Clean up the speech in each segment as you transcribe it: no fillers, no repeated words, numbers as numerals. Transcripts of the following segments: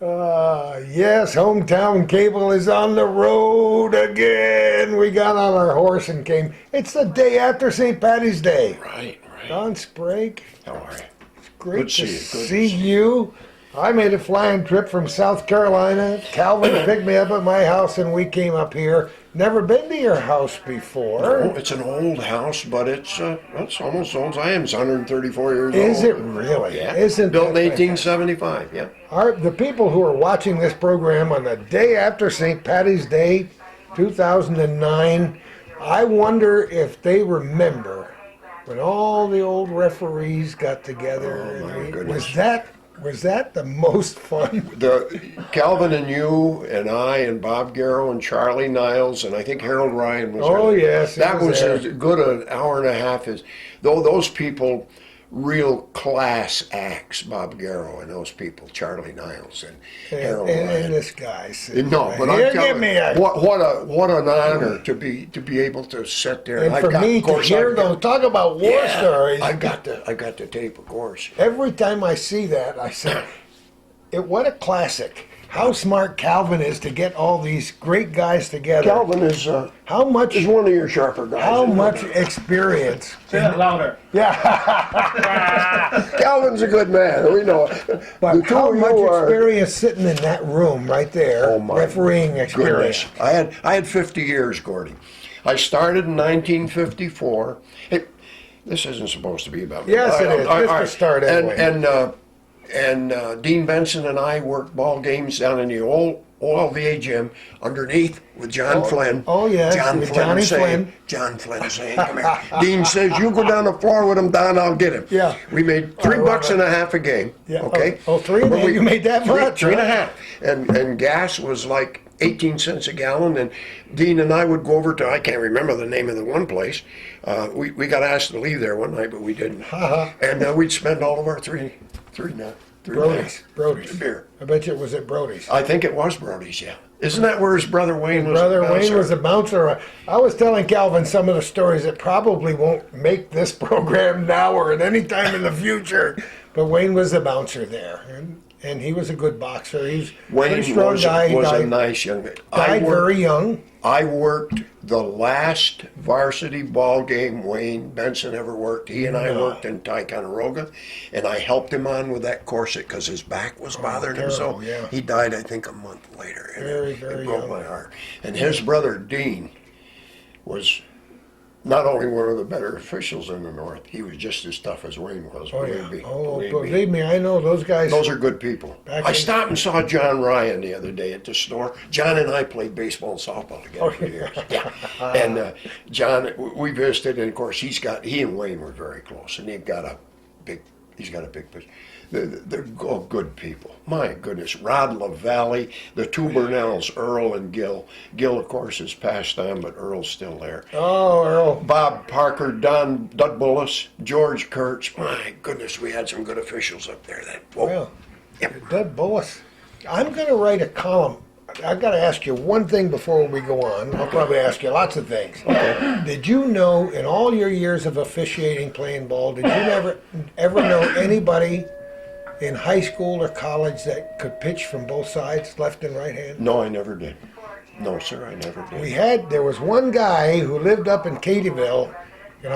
Yes, Hometown Cable is on the road again. We got on our horse and came. It's the day after St. Patty's Day. Right. Don Sprague. How are you? It's great Good to to see you. see you. I made a flying trip from South Carolina. Calvin picked me up at my house and we came up here. Never been to your house before. No, it's an old house, but it's almost old as I am. It's 134 years old. Is it really? Yeah. Isn't Built in that 1875, yeah. The people who are watching this program on the day after St. Patty's Day, 2009, I wonder if they remember when all the old referees got together. Oh, my goodness. Was that the most fun? Calvin and you and I and Bob Garrow and Charlie Niles and I think Harold Ryan was Oh, there. yes, he That was was there. as good an hour and a half as, though those people, real class acts, Bob Garrow and those people, Charlie Niles and Harold Ryan. And this guy sitting No, right but here, I'm telling give me a... you, what an honor to be able to sit there. And I've for got- me of to course, hear I've got- those, talk about war Yeah, stories. I got the tape, of course. Every time I see that, I say, what a classic. How smart Calvin is to get all these great guys together. Calvin is How much one of your sharper guys. How isn't he? much experience? Say that louder. Yeah, Calvin's a good man. We know it. but The two how of much you are- experience sitting in that room right there, Oh, my refereeing experience. Goodness. I had 50 years, Gordy. I started in 1954. Hey, this isn't supposed to be about me. Yes, it is. All Just right. to start anyway. And Dean Benson and I worked ball games down in the old OLVA gym underneath with John Flynn. oh, yes, with Johnny Flynn. John Flynn saying, come here. Dean says, you go down the floor with him, Don, I'll get him. Yeah. We made $3 and a half a game. Yeah. Okay. Oh, three and a half? You made that much, Three and a huh? half. And gas was like 18 cents a gallon, and Dean and I would go over to, I can't remember the name of the one place. We got asked to leave there one night, but we didn't. And we'd spend all of our three Brody's. beer. I bet you it was at Brody's. I think it was Brody's, yeah. Isn't that where his brother Wayne was? Brother a Wayne bouncer? was a bouncer. I was telling Calvin some of the stories that probably won't make this program now or at any time in the future, but Wayne was a bouncer there, and he was a good boxer. He's a Wayne pretty strong guy. He was a died, nice young man. died very young. I worked the last varsity ball game Wayne Benson ever worked. He and I worked in Ticonderoga, and I helped him on with that corset because his back was bothering him so. terrible, yeah. He died, I think, a month later. And Very, it very broke young. my heart. And his brother Dean was not only one of the better officials in the North, he was just as tough as Wayne was. Oh, yeah. Believe me. Oh, Believe me. believe me, I know those guys. Those are good people. Back I in- stopped and saw John Ryan the other day at the store. John and I played baseball and softball together for years. Yeah. And John, we visited, and of course he and Wayne were very close, and he's got a big pitch. They're all good people. My goodness, Rod LaValle, the two Burnells, Earl and Gil. Gil, of course, is passed on, but Earl's still there. Oh, Earl. Bob Parker, Dud Bullis, George Kurtz. My goodness, we had some good officials up there then. Whoa. Well, Yep. Dud Bullis. I'm going to write a column. I've got to ask you one thing before we go on. I'll probably ask you lots of things. Okay. Did you know, in all your years of officiating playing ball, did you ever know anybody in high school or college that could pitch from both sides, left and right hand? No, I never did. No, sir, I never did. There was one guy who lived up in Katyville, and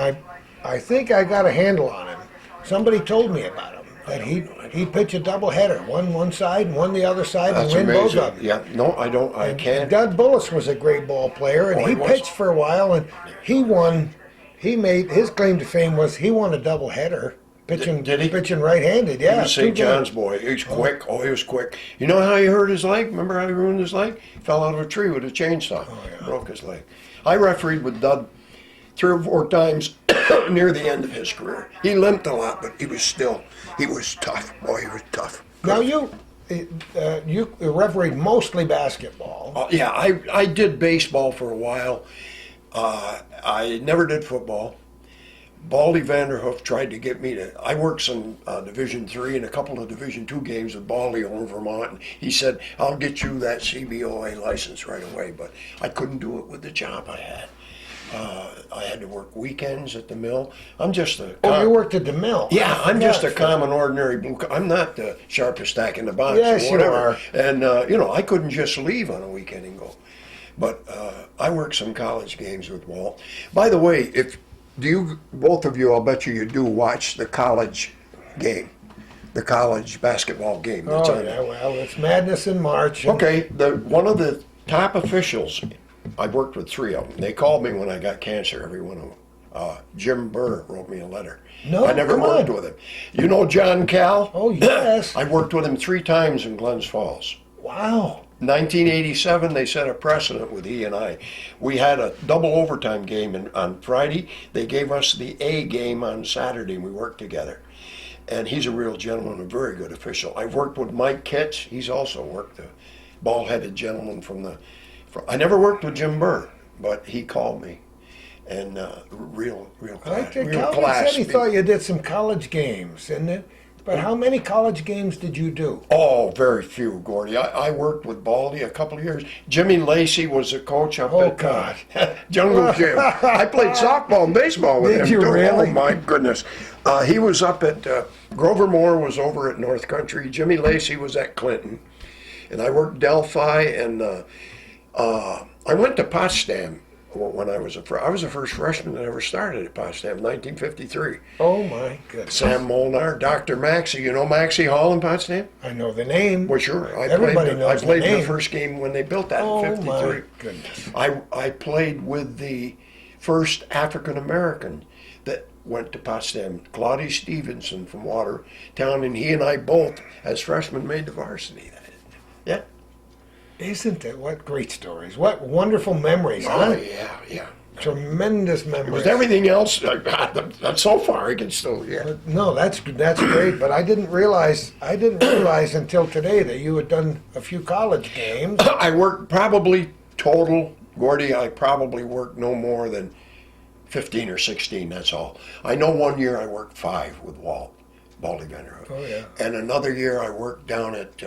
I think I got a handle on him. Somebody told me about him, that he'd pitch a double header, one side and one the other side, That's and win both amazing. of them. Yeah, no, I don't. I can't. Dud Bullis was a great ball player, and Oh, he he was. pitched for a while, and he won. He made his claim to fame was he won a double header, pitching Did he? pitching right-handed. He Yeah, was two St. games. John's boy. He was quick. Oh, he was quick. You know how he hurt his leg? Remember how he ruined his leg? He fell out of a tree with a chainsaw. Broke his leg. I refereed with Dud 3 or 4 times near the end of his career. He limped a lot, but he was tough. Boy, he was tough. Now you refereed mostly basketball. Yeah, I did baseball for a while. I never did football. Baldy Vanderhoof tried to get me to. I worked some Division III and a couple of Division II games with Baldy over in Vermont. And he said, "I'll get you that CBOA license right away," but I couldn't do it with the job I had. I had to work weekends at the mill. I'm just a Oh, you worked at the mill. yeah, I'm just a Yeah. common, ordinary blue. I'm not the sharpest stack in the box Yes, or you whatever. are. And I couldn't just leave on a weekend and go. But I worked some college games with Walt. By the way, if do you both of you, I'll bet you do watch the college game, the college basketball game. That's Oh, on. yeah, well, it's madness in March. Okay, one of the top officials, I worked with three of them. They called me when I got cancer, every one of them. Jim Burr wrote me a letter. No, I never come worked on. with him. You know John Cal? Oh, yes. I worked with him 3 times in Glens Falls. Wow. 1987, they set a precedent with he and I. We had a double overtime game on Friday. They gave us the A game on Saturday, and we worked together. And he's a real gentleman, a very good official. I've worked with Mike Kitts. He's also worked, the bald-headed gentleman I never worked with Jim Burr, but he called me. And real class. Real Calvin class. said he thought you did some college games, isn't it? But how many college games did you do? Oh, very few, Gordy. I worked with Baldy a couple of years. Jimmy Lacey was a coach up Oh, at God. Jungle Gym. I played softball and baseball with Did him. you too. really? Oh, my goodness. He was up at, Grover Moore was over at North Country. Jimmy Lacey was at Clinton. And I worked Delphi, and I went to Potsdam when I was the first freshman that ever started at Potsdam, 1953. Oh, my goodness. Sam Molnar, Dr. Maxey. You know Maxey Hall in Potsdam? I know the name. Well, sure. Everybody knows I played the name. the first game when they built that Oh, in '53. my goodness. I played with the first African American that went to Potsdam, Claudia Stevenson from Watertown, and he and I both, as freshmen, made the varsity. Yeah. Isn't it? What great stories. What wonderful memories, Oh, huh? yeah. Tremendous memories. With everything else, so far, I can still, yeah. But no, that's great. But I didn't realize until today that you had done a few college games. I worked probably total, Gordy, I probably worked no more than 15 or 16, that's all. I know one year I worked 5 with Baldy Vanderhoof. Oh, yeah. And another year I worked down at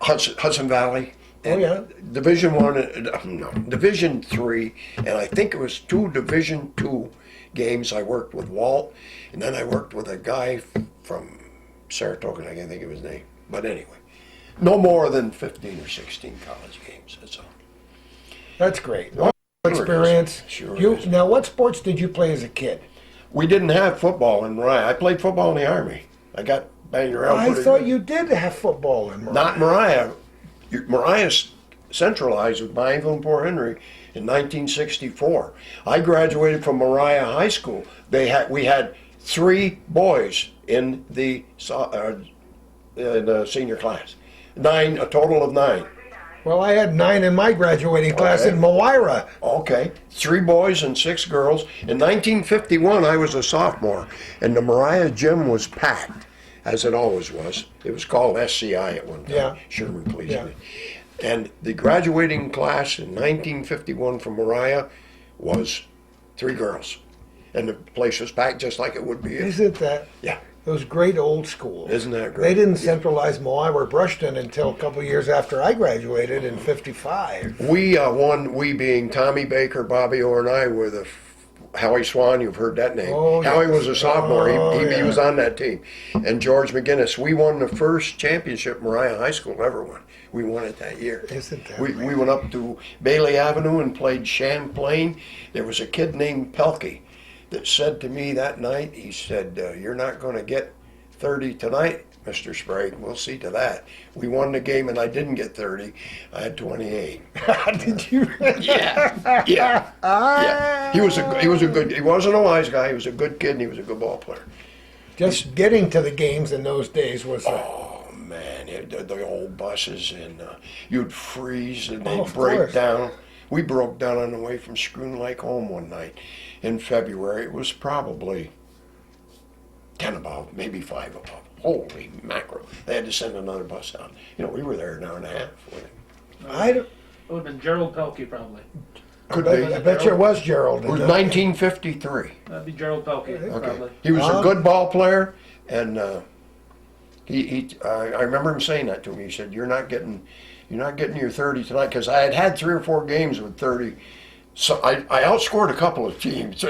Hudson Valley. Oh, yeah. Division 1, no, Division 3, and I think it was 2 Division 2 games I worked with Walt, and then I worked with a guy from Saratoga, I can't think of his name. But anyway, no more than 15 or 16 college games, that's all. That's great. Sure it is. Experience. Sure it is. Now, what sports did you play as a kid? We didn't have football in Mariah. I played football in the Army. I got banged around I pretty thought good. you did have football in Mariah. Not Mariah. Mariah's centralized with Byingville and Port Henry in 1964. I graduated from Mariah High School. We had 3 boys in the senior class. A total of 9. Well, I had 9 in my graduating class Okay. in Moira. Okay, 3 boys and 6 girls. In 1951, I was a sophomore, and the Mariah gym was packed, as it always was. It was called SCI at one time, Yeah. Sherman Police. Yeah. And the graduating class in 1951 from Mariah was 3 girls. And the place was packed just like it would be. Isn't that? Yeah. Those great old schools. Isn't that great? They didn't centralize Moira or Brushton until a couple years after I graduated in '55. We won, we being Tommy Baker, Bobby Orr, and I were the Howie Swan, you've heard that name. Oh, Howie yes. was a sophomore. Oh, He yeah. was on that team. And George McGinnis. We won the first championship Mariah High School ever won. We won it that year. Isn't that We great? went up to Bailey Avenue and played Champlain. There was a kid named Pelkey that said to me that night, he said, you're not going to get 30 tonight, Mr. Sprague. We'll see to that. We won the game and I didn't get 30. I had 28. Did you? Yeah, yeah. He wasn't a wise guy. He was a good kid and he was a good ball player. Just getting to the games in those days was. Oh man, the old buses and you'd freeze and they'd of break course. down. We broke down on the way from Schroon Lake home one night in February. It was probably 10 above, maybe 5 above. Holy mackerel! They had to send another bus out. We were there an hour and a half. I don't- It would have been Gerald Pelkey probably. Could I bet you it was Gerald. It was 1953. That'd be Gerald Pelkey, Okay. probably. He was a good ball player, and I remember him saying that to me. He said, "You're not getting your 30 tonight," because I had 3 or 4 games with 30 So I outscored a couple of teams,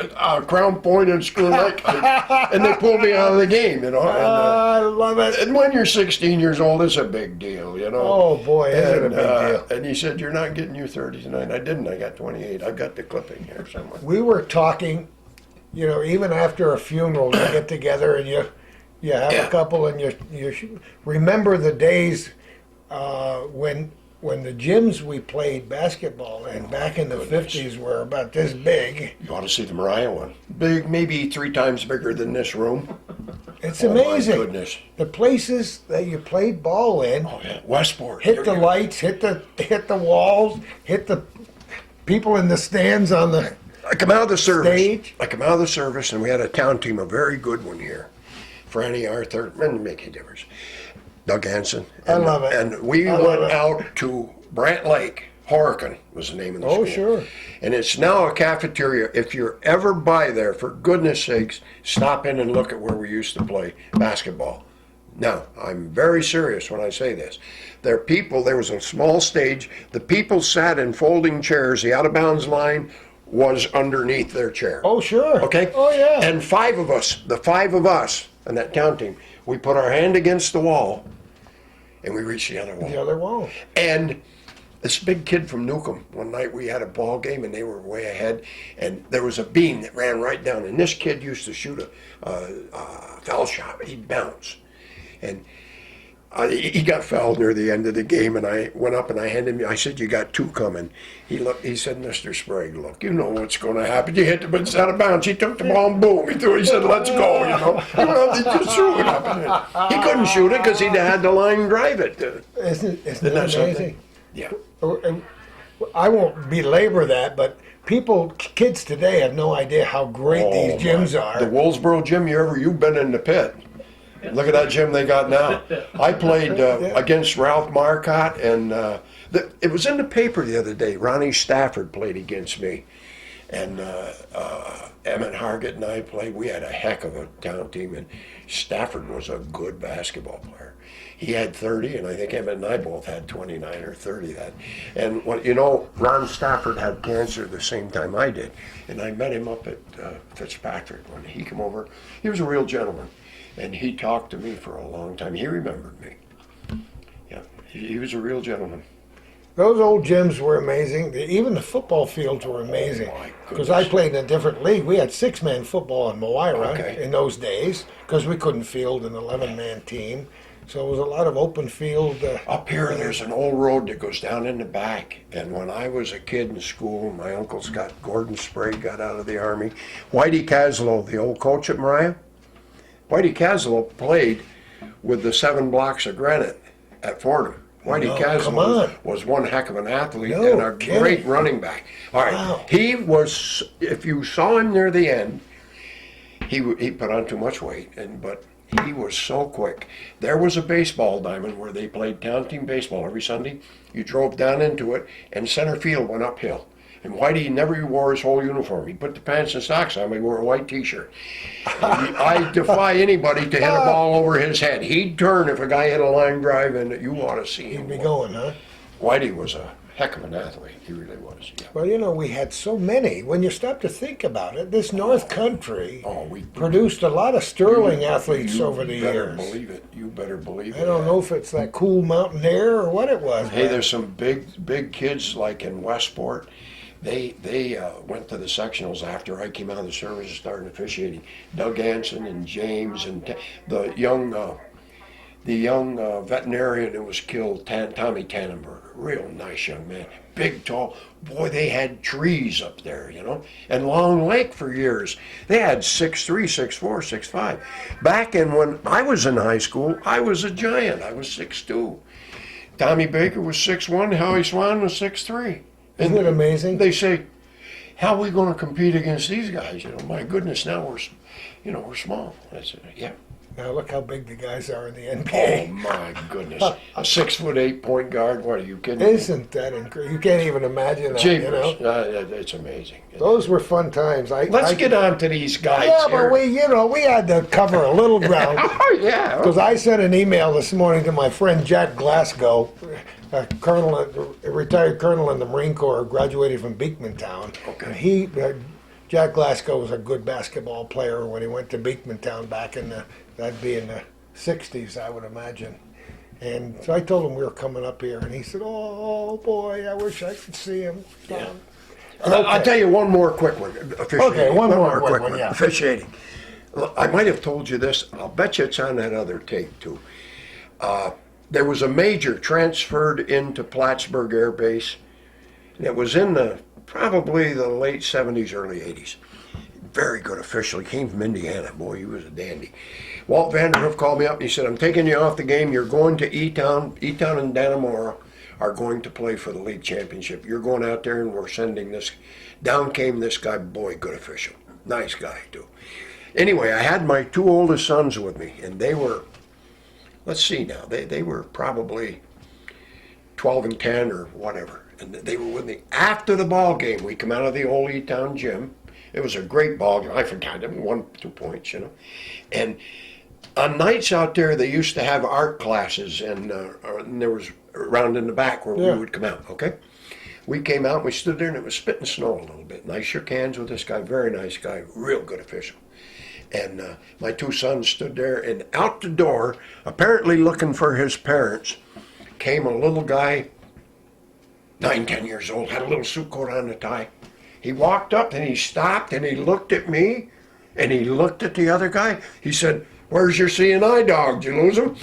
Crown Point and Screw Lake, and they pulled me out of the game, you know. I love it. And when you're 16 years old, it's a big deal, you know. Oh boy, is it a And, big deal. And he said, "You're not getting your 30 tonight." I didn't. I got 28. I've got the clipping here somewhere. We were talking, you know, even after a funeral, you get together and you have Yeah. a couple and you remember the days when the gyms we played basketball in back in the goodness. 50s were about this big. You ought to see the Mariah one. Big, maybe 3 times bigger than this room. It's Oh, amazing. my goodness. The places that you played ball in, Oh yeah, Westport. hit the lights, hit the walls, hit the people in the stands on the. I come out of the service. Stage. I come out of the service, and we had a town team, a very good one here. Franny Arthur, didn't make any difference. Doug Hansen. I love it. And we I love went it. out to Brant Lake. Horicon was the name of the Oh, school. sure. And it's now a cafeteria. If you're ever by there, for goodness sakes, stop in and look at where we used to play basketball. Now, I'm very serious when I say this. There was a small stage. The people sat in folding chairs. The out-of-bounds line was underneath their chair. Oh, sure. Okay? Oh, yeah. And the five of us on that town team, we put our hand against the wall and we reached the other wall. The other wall. And this big kid from Newcomb, one night we had a ball game and they were way ahead, and there was a beam that ran right down, and this kid used to shoot a foul shot. He'd bounce. And he got fouled near the end of the game, and I went up and I handed him, I said, "You got 2 coming." He said, "Mr. Sprague, look, you know what's going to happen. You hit the but it's out of bounds." He took the ball and boom, he threw it. He said, "Let's go," you know. He just threw it up. And he couldn't shoot it because he'd had the line drive it. Isn't that it something? amazing? Yeah. I won't belabor that, but kids today have no idea how great these gyms are. The Woolsboro gym, you've been in the pit. Look at that gym they got now. I played against Ralph Marcotte, and it was in the paper the other day. Ronnie Stafford played against me, and Emmett Hargett and I played. We had a heck of a town team, and Stafford was a good basketball player. He had 30, and I think Emmett and I both had 29 or 30 then. And Ron Stafford had cancer the same time I did, and I met him up at Fitzpatrick when he came over. He was a real gentleman. And he talked to me for a long time. He remembered me. Yeah, he was a real gentleman. Those old gyms were amazing. Even the football fields were amazing. Oh, my Because I goodness. played in a different league. We had 6-man football in Moira Okay. in those days because we couldn't field an 11-man team. So it was a lot of open field. Up here, there's an old road that goes down in the back. And when I was a kid in school, my uncle Gordon Sprague got out of the Army. Whitey Caslow, the old coach at Mariah, Whitey Caslow played with the 7 blocks of granite at Fordham. Whitey No, come Caslow on. was one heck of an athlete No and a kidding. great running back. All right, Wow. he was. If you saw him near the end, he put on too much weight, but he was so quick. There was a baseball diamond where they played town team baseball every Sunday. You drove down into it, and center field went uphill. And Whitey never wore his whole uniform. He put the pants and socks on, but he wore a white T-shirt. I defy anybody to hit a ball over his head. He'd turn if a guy hit a line drive, and you ought to see him. You'd be going, huh? Whitey was a heck of an athlete. He really was. Yeah. Well, we had so many. When you stop to think about it, this North Country Oh, we produced a lot of sterling athletes you over the better years. believe it. You better believe it. I don't know if it's that cool mountain air or what it was. Hey, but there's some big kids like in Westport. They went to the sectionals after I came out of the service and started officiating. Doug Anson and James and the young veterinarian who was killed, Tommy Tannenberger, real nice young man, big, tall. Boy, they had trees up there, And Long Lake for years, they had 6'3", 6'4", 6'5". Back when I was in high school, I was a giant. I was 6'2". Tommy Baker was 6'1", Howie Swan was 6'3". Isn't it amazing? They say, how are we going to compete against these guys? My goodness, now we're small. I said, yeah. Now look how big the guys are in the Oh NBA. my goodness. A 6'8" point guard. What are you kidding me? Isn't that incredible? You can't even imagine that, you Jeepers. know? It's amazing. Those were fun times. Let's get on to these guys Yeah, here. but we had to cover a little ground. Oh, yeah. Because I sent an email this morning to my friend Jack Glasgow, a retired colonel in the Marine Corps, graduated from Beekmantown. Okay. And Jack Glasgow was a good basketball player when he went to Beekmantown back in that'd be in the 60s, I would imagine. And so I told him we were coming up here, and he said, "Oh boy, I wish I could see him." Yeah. Okay. I'll tell you one more quick one. Officiating. Okay, one more quick one, yeah. Officiating. I might have told you this. I'll bet you it's on that other tape too. There was a major transferred into Plattsburgh Air Base. And it was in probably the late 70s, early 80s. Very good official. He came from Indiana. Boy, he was a dandy. Walt Vanderhoof called me up and he said, "I'm taking you off the game. You're going to E-Town. E-Town and Dannemora are going to play for the league championship. You're going out there and we're sending this." Down came this guy. Boy, good official. Nice guy, too. Anyway, I had my two oldest sons with me, and they were, let's see now, they were probably 12 and 10 or whatever. And they were with me after the ball game. We come out of the old E-Town gym. It was a great ball game. I forgot them, 1-2 points, you know. And on nights out there, they used to have art classes, and there was around in the back where Yeah. we would come out, okay? We came out, and we stood there, and it was spitting snow a little bit. And I shook hands with this guy, very nice guy, real good official. And my two sons stood there, and out the door, apparently looking for his parents, came a little guy, 9, 10 years old, had a little suit coat on and a tie. He walked up and he stopped and he looked at me and he looked at the other guy. He said, "Where's your CNI dog? Did you lose him?"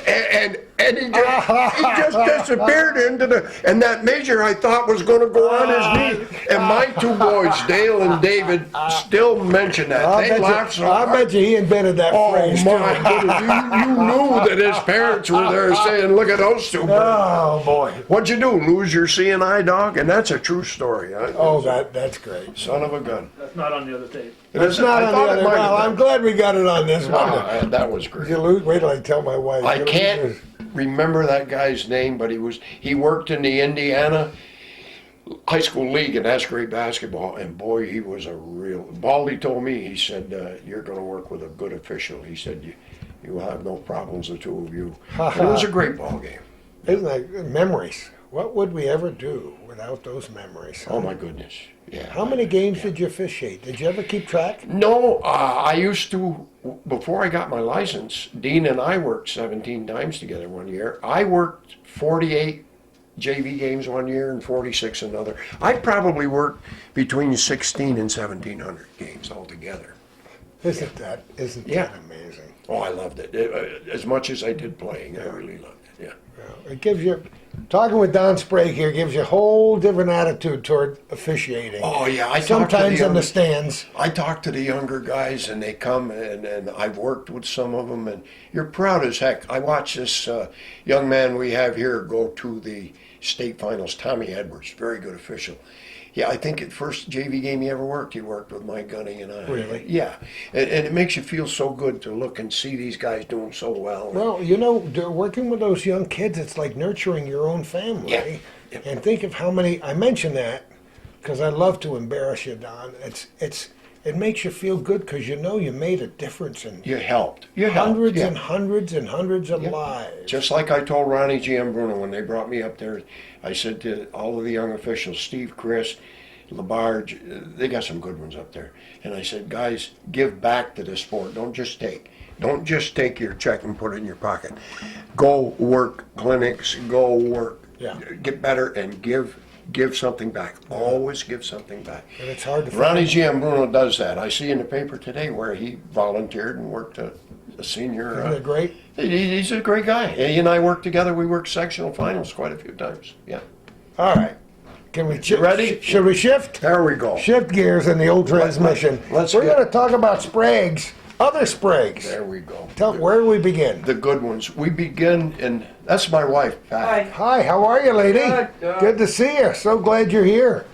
And he just disappeared into and that major I thought was going to go on his knee. And my two boys, Dale and David, still mention that. They laughed so I hard. bet you he invented that Oh phrase. my goodness, you knew that his parents were there saying, "Look at those two birds." Oh boy. What'd you do, lose your CNI dog? And that's a true story. Oh, that's great. Son of a gun. That's not on the other tape. It's not I on thought the it other. might Well, have I'm glad we got it on this one. been. That was Did great. you lose? Wait till I tell my wife. I You can't lose. remember that guy's name, but he worked in the Indiana high school league, and that's great basketball. And boy, he was a real. Baldy told me, he said, "You're going to work with a good official." He said, "You will have no problems, the two of you." And it was a great ball game. Isn't that memories? What would we ever do without those memories? Oh my goodness. Yeah. How many games did you officiate? Did you ever keep track? No, I used to, before I got my license, Dean and I worked 17 times together one year. I worked 48 JV games one year and 46 another. I probably worked between 16 and 1,700 games altogether. Isn't that Yeah. amazing? Oh, I loved it. As much as I did playing, I really loved it, yeah. Yeah. It gives you, talking with Don Sprague here gives you a whole different attitude toward officiating. Oh, yeah, I talked to Sometimes the in the younger- stands. I talk to the younger guys, and they come, and I've worked with some of them, and you're proud as heck. I watch this young man we have here go to the state finals, Tommy Edwards, very good official. Yeah, I think at first JV game he ever worked, he worked with Mike Gunning and I. Really? Yeah, and it makes you feel so good to look and see these guys doing so well. Well, working with those young kids, it's like nurturing your own family. Yeah. Yeah. And think of how many, I mention that because I love to embarrass you, Don. It makes you feel good because you know you made a difference in You helped. You helped. hundreds yeah. and hundreds and hundreds of Yeah. lives. Just like I told Ronnie Giambruno when they brought me up there, I said to all of the young officials, Steve, Chris, Labarge, they got some good ones up there. And I said, guys, give back to the sport. Don't just take. Don't just take your check and put it in your pocket. Go work clinics, go work, Yeah. get better and give something back. Always give something back. And it's hard to Ronnie find. Giambruno does that. I see in the paper today where he volunteered and worked a senior. Isn't it great? He's a great guy. He and I worked together. We worked sectional finals quite a few times. Yeah. All right. Can we Ready? Should we shift? There we go. Shift gears in the old transmission. let's We're get- going to talk about Spragues, other Spragues. There we go. Where do we begin? The good ones. We begin in. That's my wife, Pat. Hi, how are you, lady? Good to see you. So glad you're here.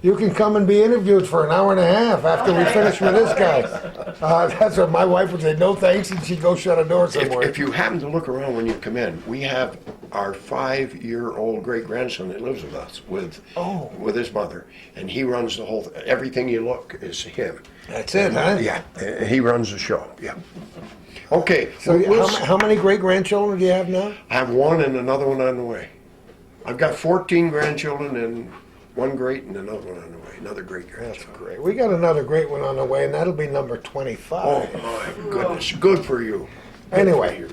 You can come and be interviewed for an hour and a half after we finish with this guy. That's what my wife would say, no thanks, and she'd go shut a door somewhere. If you happen to look around when you come in, we have our 5-year-old great-grandson that lives with us with his mother, and he runs the whole, everything you look is him. That's it, huh? Yeah, he runs the show, yeah. Okay, So we'll how many great-grandchildren do you have now? I have one and another one on the way. I've got 14 grandchildren and one great and another one on the way, another great That's grandchild. great. We got another great one on the way, and that'll be number 25. Oh my goodness, good for you. Anyway,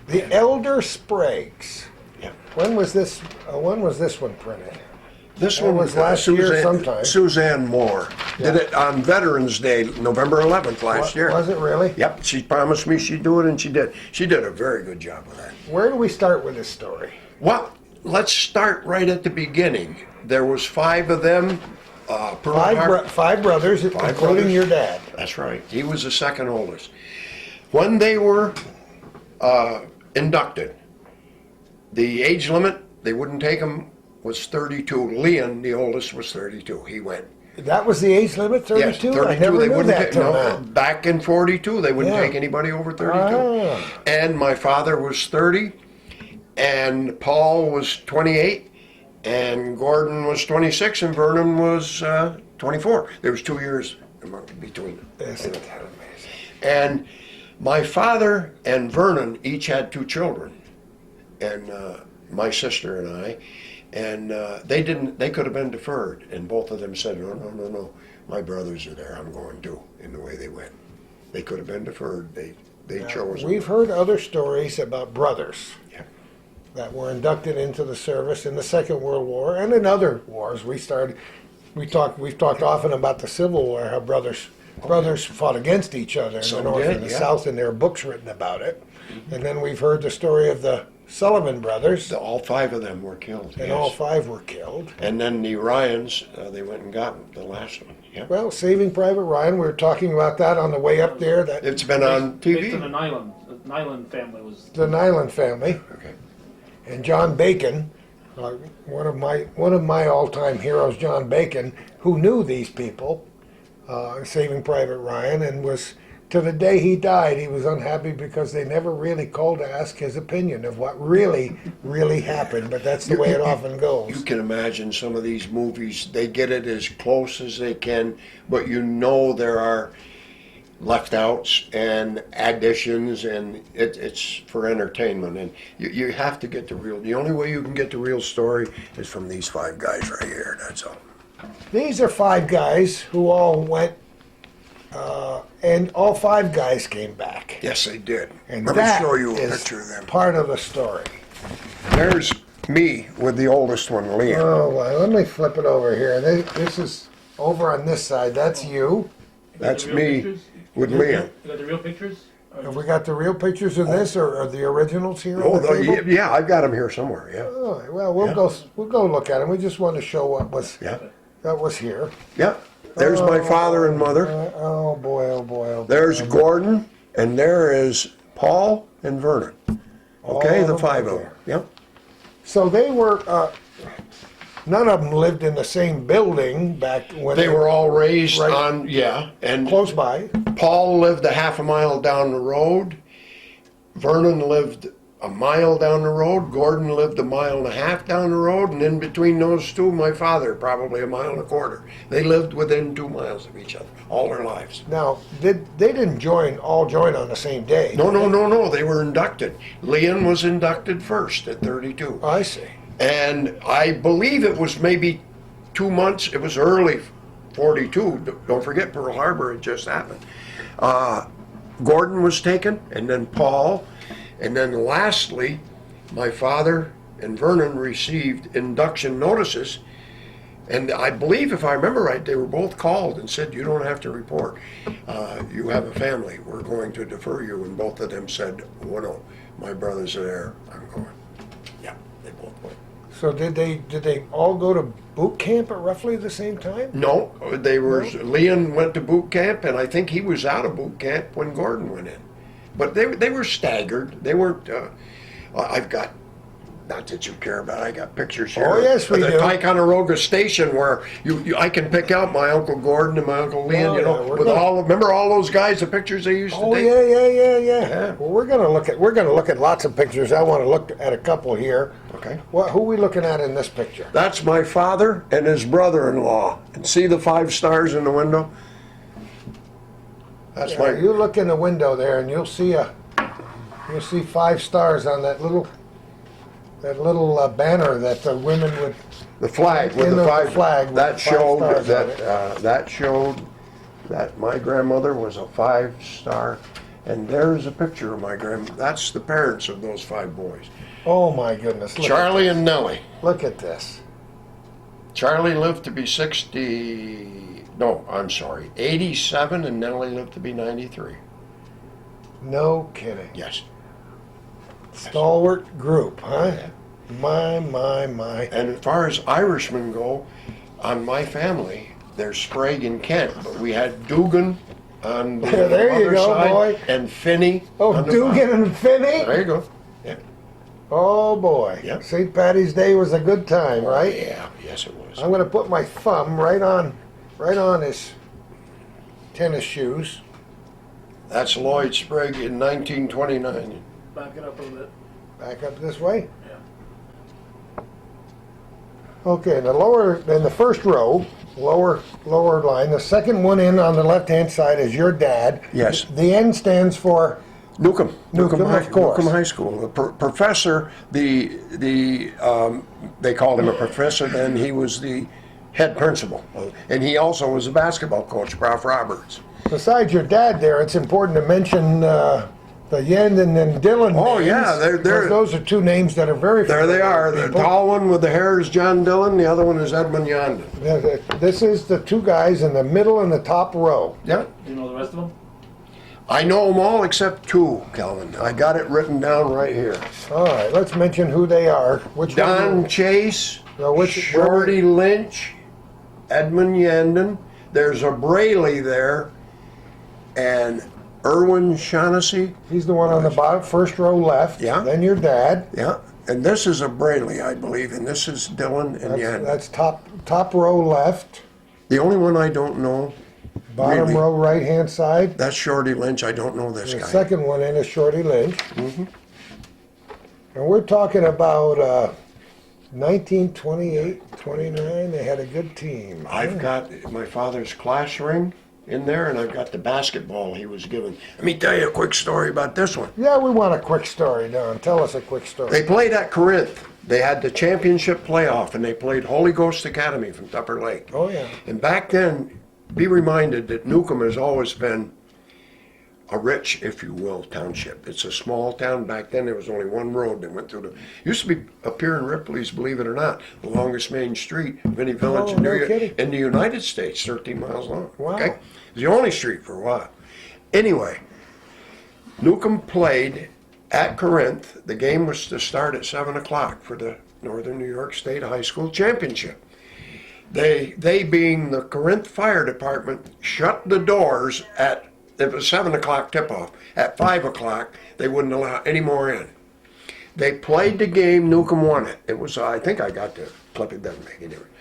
the Elder Spragues. Yeah. When was this one printed? This That one was last year sometime. Suzanne Moore did it on Veterans Day, November 11th last year. Was it really? Yep, she promised me she'd do it, and she did. She did a very good job with that. Where do we start with this story? Well, let's start right at the beginning. There was 5 of them. Pearl Harbor- Five brothers, including brothers. your dad. That's right. He was the second oldest. When they were inducted, the age limit, they wouldn't take him, was 32. Leon, the oldest, was 32. He went. That was the age limit, 32? Yes, 32. I never They knew wouldn't that take, till no, now. back in 42, they wouldn't Yeah. take anybody over 32. Ah. And my father was 30, and Paul was 28, and Gordon was 26, and Vernon was 24. There was 2 years between them. Isn't that amazing? And my father and Vernon each had 2 children, and my sister and I, and they could have been deferred, and both of them said, no, my brothers are there, I'm going too, in the way they went. They could have been deferred, they chose. We've heard other stories about brothers Yeah. that were inducted into the service in the Second World War and in other wars. We've talked often about the Civil War, how brothers fought against each other in the Some North did, and the yeah. South, and there are books written about it. And then we've heard the story of the Sullivan brothers, All 5 of them were killed. and yes. all 5 were killed. And then the Ryans, they went and got the last one. Yeah. Well, Saving Private Ryan, we were talking about that on the way up there, that It's been on Based on TV. the Nyland. The Nyland family was. the Nyland family. Okay. And John Bacon, one of my all-time heroes, John Bacon, who knew these people, Saving Private Ryan, and was, to the day he died, he was unhappy because they never really called to ask his opinion of what really happened. But that's the way it often You goes. can imagine some of these movies, they get it as close as they can, but you know there are left outs and additions, and it's for entertainment. And you have to get the only way you can get the real story is from these 5 guys right here, that's all. These are 5 guys who all went, and all 5 guys came back. Yes, they did. And Let me that show you a is picture of them. part of the story. There's me with the oldest one, Liam. Oh, well, let me flip it over here. This is over on this side. That's you. You got That's the real me pictures? with Liam. You got the real pictures? Or Have we got the real pictures of this, or are the originals here Oh, on the table? yeah, I've got them here somewhere, yeah. Oh, well, we'll go look at them. We just want to show what was Yeah, that was here. yeah. There's my father and mother. Oh boy, oh boy, oh boy. There's Gordon, and there is Paul and Vernon. Okay, All the of 5 them of them. Yep. So they were. None of them lived in the same building back when They were all raised Right. on, yeah, and close by. Paul lived a half a mile down the road. Vernon lived a mile down the road. Gordon lived a mile and a half down the road. And in between those 2, my father, probably a mile and a quarter. They lived within 2 miles of each other all their lives. Now, they didn't all join on the same day? No. They were inducted. Leon was inducted first at 32. I see. And I believe it was maybe 2 months. It was early 42. Don't forget Pearl Harbor had just happened. Gordon was taken, and then Paul. And then lastly, my father and Vernon received induction notices. And I believe, if I remember right, they were both called and said, you don't have to report. You have a family. We're going to defer you. And both of them said, well, no, my brothers are there. I'm going. Yeah, they both went. So did they all go to boot camp at roughly the same time? No, they were. Leon went to boot camp, and I think he was out of boot camp when Gordon went in. But they were staggered. They weren't. I've got not that you care about, I got pictures here. Oh, yes, we of the do. Ticonderoga station where I can pick out my Uncle Gordon and my Uncle Leon, Oh, you know, yeah, we're with gonna- remember all those guys, the pictures they used to Oh take? yeah. Yeah. Well, we're gonna look at lots of pictures. I want to look at a couple here. Okay. Who are we looking at in this picture? That's my father and his brother-in-law. And see the 5 stars in the window? That's Yeah, my, you look in the window there, and you'll see 5 stars on that little banner that the women would. the flag with in the the 5. flag with That the 5 showed stars on it. that showed that my grandmother was a 5-star. And there's a picture of my that's the parents of those 5 boys. Oh my goodness! Charlie and Nellie. Look at this. Charlie lived to be 87, and Nellie lived to be 93. No kidding. Yes. Stalwart group, huh? Yeah. My. And as far as Irishmen go, on my family, there's Sprague and Kent, but we had Dugan on the There you other go, side, boy. and Finney. Oh, on the Dugan and Finney. There you go. Yeah. Oh boy. Yep. St. Patty's Day was a good time, right? Yeah. Yes, it was. I'm gonna put my thumb right on his tennis shoes. That's Lloyd Sprague in 1929. Back it up a little bit. Back up this way. Yeah. Okay, in the first row, lower line, the second one in on the left-hand side is your dad. Yes. The N stands for. Newcomb, Newcomb, of course. Newcomb High School. The professor, they called him a professor. Then he was the head principal, and he also was a basketball coach, Prof. Roberts. Besides your dad, there, it's important to mention the Yen and then Dylan. Oh, names, yeah, they're- because those are 2 names that are very. There they are. familiar The to people. tall one with the hair is John Dillon. The other one is Edmund Yondon. This is the 2 guys in the middle and the top row. Yeah, Do you know the rest of them? I know them all except 2, Calvin. I got it written down right here. All right, let's mention who they are. Which Don one? Chase, No, which- Shorty Lynch, Edmund Yandon. There's a Braley there, and Irwin Shaughnessy. He's the one on the bottom, first row left. Yeah. Then your dad. Yeah, and this is a Braley, I believe, and this is Dylan and Yandon. That's top row left. The only one I don't know, Bottom Really? row right hand side. that's Shorty Lynch. I don't know this The guy. second one in is Shorty Lynch. Mm-hmm. And we're talking about 1928, 29. They had a good team. I've got my father's class ring in there, and I've got the basketball he was given. Let me tell you a quick story about this one. Yeah, we want a quick story, Don. Tell us a quick story. They played at Corinth. They had the championship playoff, and they played Holy Ghost Academy from Tupper Lake. Oh, yeah. And back then, be reminded that Newcomb has always been a rich, if you will, township. It's a small town. Back then, there was only one road that went through the. Used to be up here in Ripley's, believe it or not, the longest main street of any village Oh, in, no kidding. in the United States, 13 miles long. Wow. Okay, it was the only street for a while. Anyway, Newcomb played at Corinth. The game was to start at 7 o'clock for the Northern New York State High School Championship. They being the Corinth Fire Department, shut the doors at, it was 7 o'clock tip-off. At 5 o'clock, they wouldn't allow any more in. They played the game, Newcomb won it. It was, I think I got the clip, it doesn't make any difference.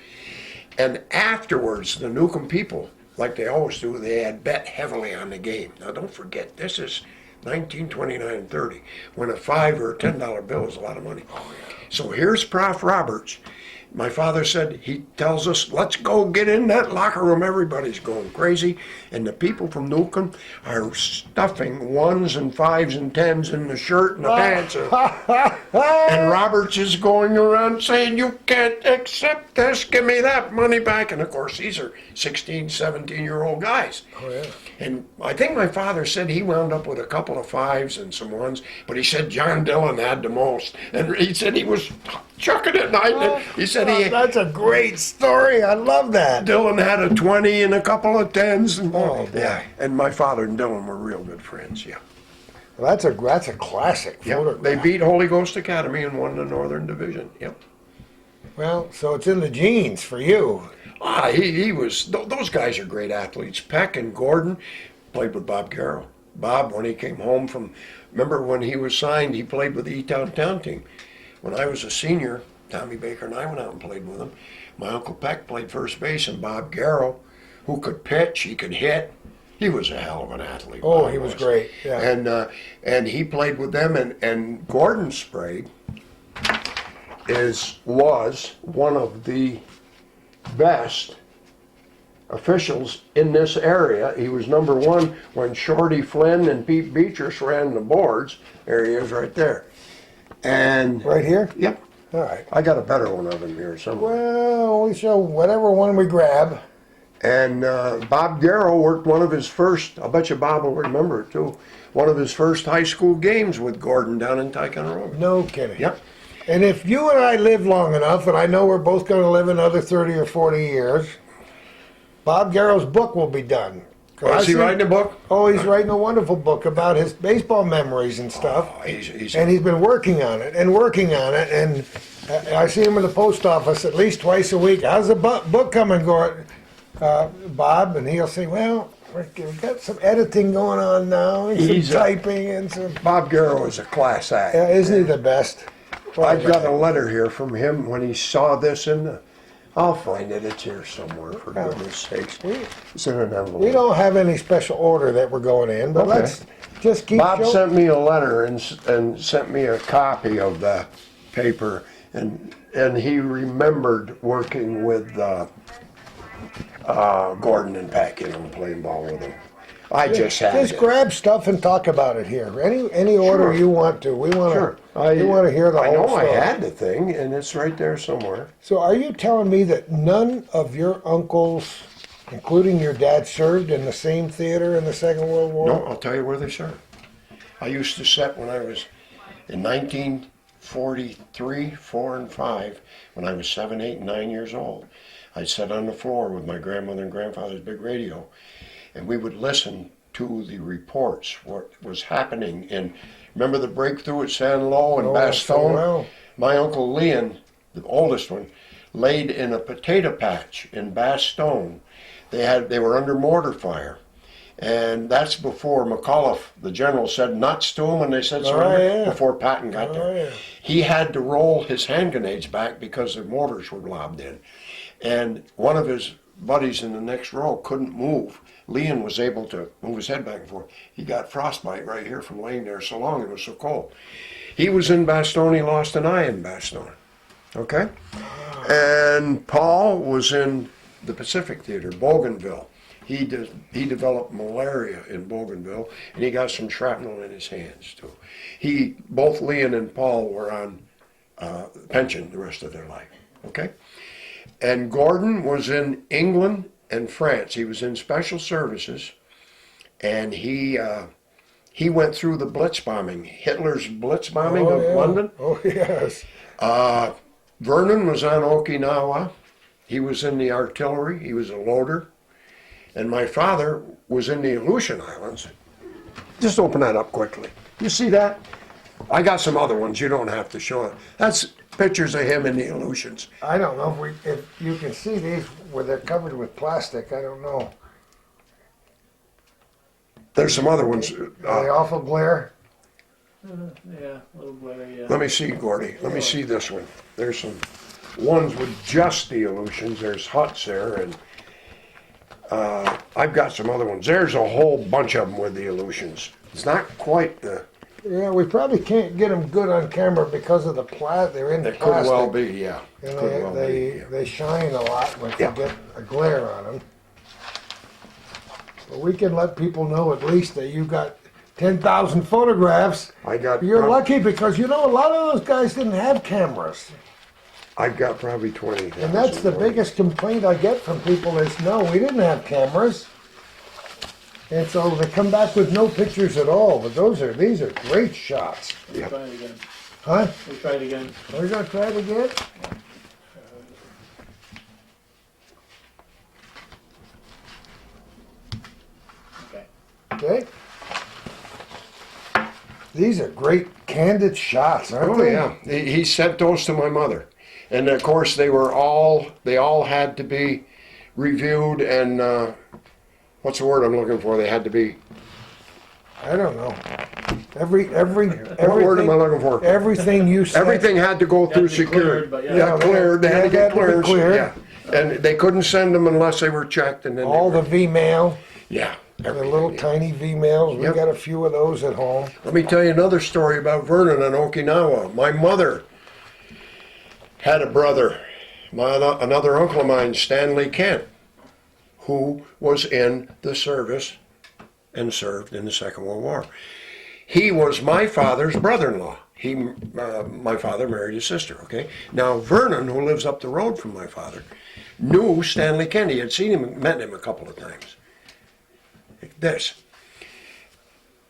And afterwards, the Newcomb people, like they always do, they had bet heavily on the game. Now don't forget, this is 1929 and 30, when a $5 or a $10 bill is a lot of money. So here's Prof. Roberts. My father said, he tells us, let's go get in that locker room. Everybody's going crazy. And the people from Newcomb are stuffing 1s and 5s and 10s in the shirt and the pants. And Roberts is going around saying, you can't accept this. Give me that money back. And of course, these are 16, 17-year-old guys. Oh, yeah. And I think my father said he wound up with a couple of 5s and some 1s, but he said John Dillon had the most. And he said he was chucking it. And he said That's a great story. I love that. Dillon had a 20 and a couple of 10s. And, Oh, boy. yeah. And my father and Dillon were real good friends, yeah. Well, that's a classic Yep. photograph. They beat Holy Ghost Academy and won the Northern Division, yep. Well, so it's in the genes for you. He was, those guys are great athletes. Peck and Gordon played with Bob Carroll. Bob, when he came home from, remember when he was signed, he played with the E-Town Town team. when I was a senior, Tommy Baker and I went out and played with him. My Uncle Peck played first base, and Bob Garrow, who could pitch, he could hit. He was a hell of an athlete. Oh, Bob he was great. Yeah. And he played with them, and Gordon Sprague was one of the best officials in this area. He was number one when Shorty Flynn and Pete Beatrice ran the boards. There he is right there. And Right here? yep, All right. I got a better one of him here somewhere. Well, we show whatever one we grab. And Bob Garrow worked one of his first, I'll bet you Bob will remember it too, one of his first high school games with Gordon down in Ticonderoga. No kidding. Yep. And if you and I live long enough, and I know we're both going to live another 30 or 40 years, Bob Garrow's book will be done. Is he writing a book? Oh, he's writing a wonderful book about his baseball memories and stuff. Oh, he's And he's been working on it and working on it. And I see him in the post office at least twice a week. How's the book coming, Bob? And he'll say, well, we've got some editing going on now, and He's some typing and some. Bob Garrow is a class act. Yeah, isn't he the best? I've got a letter here from him when he saw this in the, I'll find it, it's here somewhere, for goodness sakes. It's in an envelope. We don't have any special order that we're going in, but Okay. let's just keep Bob showing. sent me a letter and sent me a copy of the paper, and he remembered working with Gordon and Peck, playing ball with him. I just had Just it. grab stuff and talk about it here. Any order Sure. you want to. We want Sure. to. We want to hear the I whole know I story. had the thing, and it's right there somewhere. So, are you telling me that none of your uncles, including your dad, served in the same theater in the Second World War? No, I'll tell you where they served. I used to set when I was in 1943, 4, and 5, when I was 7, 8, and 9 years old. I'd sit on the floor with my grandmother and grandfather's big radio, and we would listen to the reports, what was happening in, remember the breakthrough at San Lo and Oh, Bastogne? so well. My Uncle Leon, the oldest one, laid in a potato patch in Bastogne. They were under mortar fire. And that's before McAuliffe, the general, said nuts to him, and they said surrender, yeah. before Patton got there. yeah. He had to roll his hand grenades back because the mortars were lobbed in. And one of his buddies in the next row couldn't move. Leon was able to move his head back and forth. He got frostbite right here from laying there so long, it was so cold. He was in Bastogne, he lost an eye in Bastogne. Okay? And Paul was in the Pacific Theater, Bougainville. He developed malaria in Bougainville, and he got some shrapnel in his hands too. Both Leon and Paul were on pension the rest of their life. Okay? And Gordon was in England and France. He was in special services, and he went through the Blitz bombing, Hitler's Blitz bombing of London. Oh, yes. Vernon was on Okinawa. He was in the artillery. He was a loader. And my father was in the Aleutian Islands. Just open that up quickly. You see that? I got some other ones. You don't have to show it. That's pictures of him in the Aleutians. I don't know if you can see these where they're covered with plastic. I don't know. There's some other ones. Are they awful glare? Yeah, a little blurry, yeah. Let me see, Gordy. Let me see this one. There's some ones with just the Aleutians. There's huts there, and I've got some other ones. There's a whole bunch of them with the Aleutians. It's not quite the. Yeah, we probably can't get them good on camera because of the they're in It plastic. could well be, yeah. And Could well be, yeah. they shine a lot when Yeah. you get a glare on them. But we can let people know at least that you got 10,000 photographs. I got. You're lucky because a lot of those guys didn't have cameras. I've got probably 20. And that's the biggest complaint I get from people is, no, we didn't have cameras. And so they come back with no pictures at all, but these are great shots. Yeah. Try it again. Huh? We'll try it again. We're gonna try it again? Okay. Okay. These are great candid shots, aren't Oh they? yeah, he sent those to my mother, and of course they all had to be reviewed and what's the word I'm looking for? They had to be I don't know. What word am I looking for? Everything you said. Everything had to go through to be security. cleared, but yeah. Yeah, cleared, they had to get clearance, cleared. yeah. And they couldn't send them unless they were checked and then All they the were, V-mail, yeah. the everything, little yeah. tiny V-mails. We Yep. got a few of those at home. Let me tell you another story about Vernon in Okinawa. My mother had a brother, another uncle of mine, Stanley Kent, who was in the service and served in the Second World War. He was my father's brother-in-law. My father married his sister, okay? Now, Vernon, who lives up the road from my father, knew Stanley Kent. He had seen him, met him a couple of times. Like this.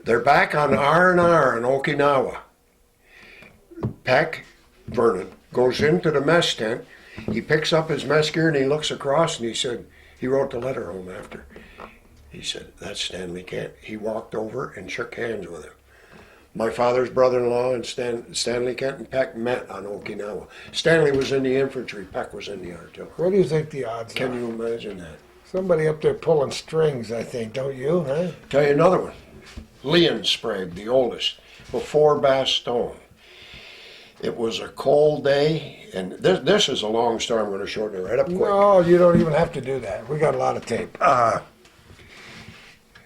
They're back on R&R in Okinawa. Peck, Vernon, goes into the mess tent. He picks up his mess gear and he looks across and he said, he wrote the letter home after. He said, that's Stanley Kent. He walked over and shook hands with him. My father's brother-in-law and Stanley Kent and Peck met on Okinawa. Stanley was in the infantry, Peck was in the artillery. What do you think the odds Can are? you imagine that? Somebody up there pulling strings, I think, don't you, huh? Tell you another one. Leon Sprague, the oldest, before Bastogne. It was a cold day, and this is a long story. I'm going to shorten it right up quick. No, you don't even have to do that. We got a lot of tape.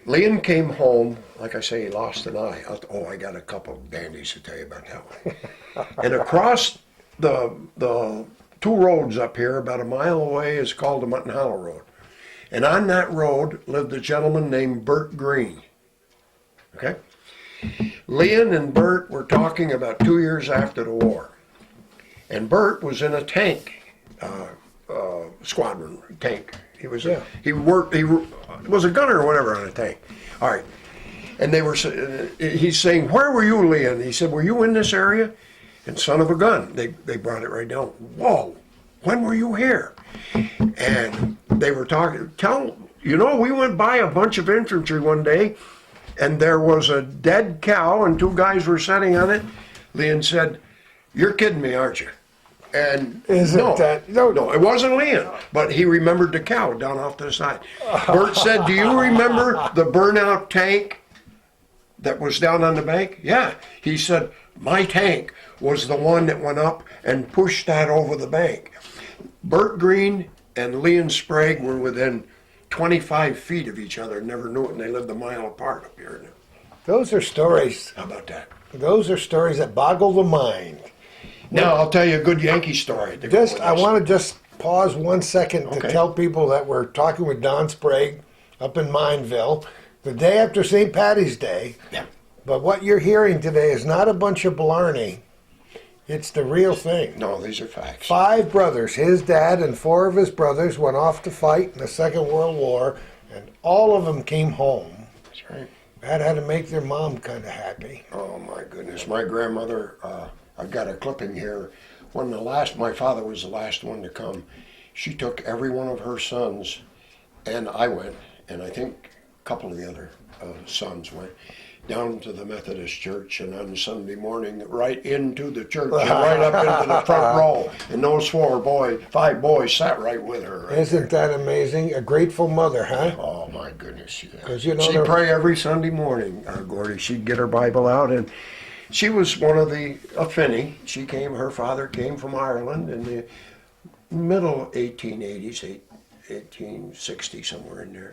Leon came home, like I say, he lost an eye. I got a couple of dandies to tell you about that one. And across the two roads up here, about a mile away, is called the Mutton Hollow Road. And on that road lived a gentleman named Bert Green. Okay? Leon and Bert were talking about 2 years after the war. And Bert was in a tank, squadron tank. He was he was a gunner or whatever on a tank. All right. And he's saying, where were you, Leon? He said, were you in this area? And son of a gun, they brought it right down. Whoa, when were you here? And they were talking, we went by a bunch of infantry one day and there was a dead cow and two guys were sitting on it. Leon said, you're kidding me, aren't you? And no, it wasn't Leon, but he remembered the cow down off to the side. Bert said, do you remember the burnout tank that was down on the bank? Yeah. He said, my tank was the one that went up and pushed that over the bank. Bert Green and Leon Sprague were within 25 feet of each other, never knew it, and they lived a mile apart up here. Those are stories. How about that? Those are stories that boggle the mind. Now, I'll tell you a good Yankee story. I want to just pause 1 second to tell people that we're talking with Don Sprague up in Mineville the day after St. Patty's Day. Yeah. But what you're hearing today is not a bunch of blarney. It's the real thing. No, these are facts. 5 brothers, his dad and 4 of his brothers went off to fight in the Second World War, and all of them came home. That's right. That had to make their mom kind of happy. Oh, my goodness. My grandmother, I've got a clipping here. My father was the last one to come, she took every one of her sons, and I went, and I think a couple of the other sons went, down to the Methodist church, and on Sunday morning, right into the church, and right up into the front row. And those 5 boys sat right with her. Right Isn't that amazing? A grateful mother, huh? Oh, my goodness. Yeah. 'Cause She'd pray every Sunday morning, Gordy. She'd get her Bible out, and she was one of a Finney. Her father came from Ireland in the middle 1880s, 1860, somewhere in there.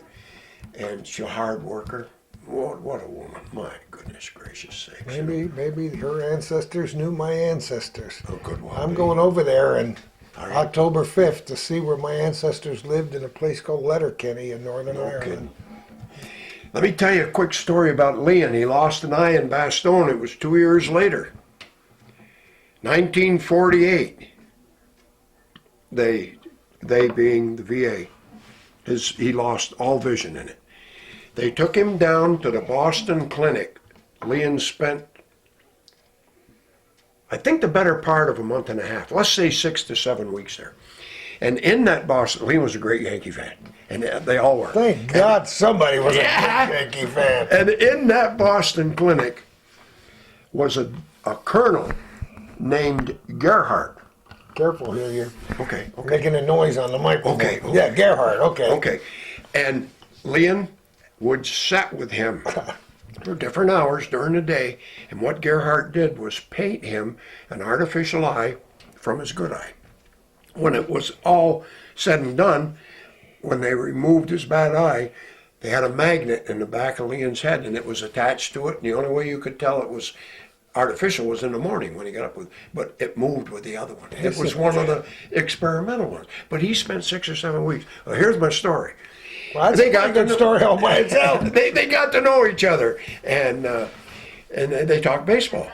And she's a hard worker. What a woman. My goodness gracious sakes. Maybe her ancestors knew my ancestors. Oh, good one. I'm going over there on October 5th to see where my ancestors lived in a place called Letterkenny in Northern Ireland. Kidding. Let me tell you a quick story about Leon. He lost an eye in Bastogne. It was 2 years later. 1948. They being the VA. He lost all vision in it. They took him down to the Boston clinic. Leon spent, I think, the better part of a month and a half. Let's say 6 to 7 weeks there. And in that Boston, Leon was a great Yankee fan. And they all were. Thank God somebody was a Yankee fan. And in that Boston clinic was a colonel named Gerhardt. Careful here, you're Okay. making a noise on the microphone. Okay. Yeah, Gerhardt, okay. Okay. And Leon would sit with him for different hours during the day. And what Gerhardt did was paint him an artificial eye from his good eye. When it was all said and done, when they removed his bad eye, they had a magnet in the back of Leon's head, and it was attached to it. And the only way you could tell it was artificial was in the morning when he got up with, but it moved with the other one. It was one of the experimental ones. But he spent 6 or 7 weeks. Well, here's my story. Well, that's a good story all by itself. They got to know each other, and they talked baseball.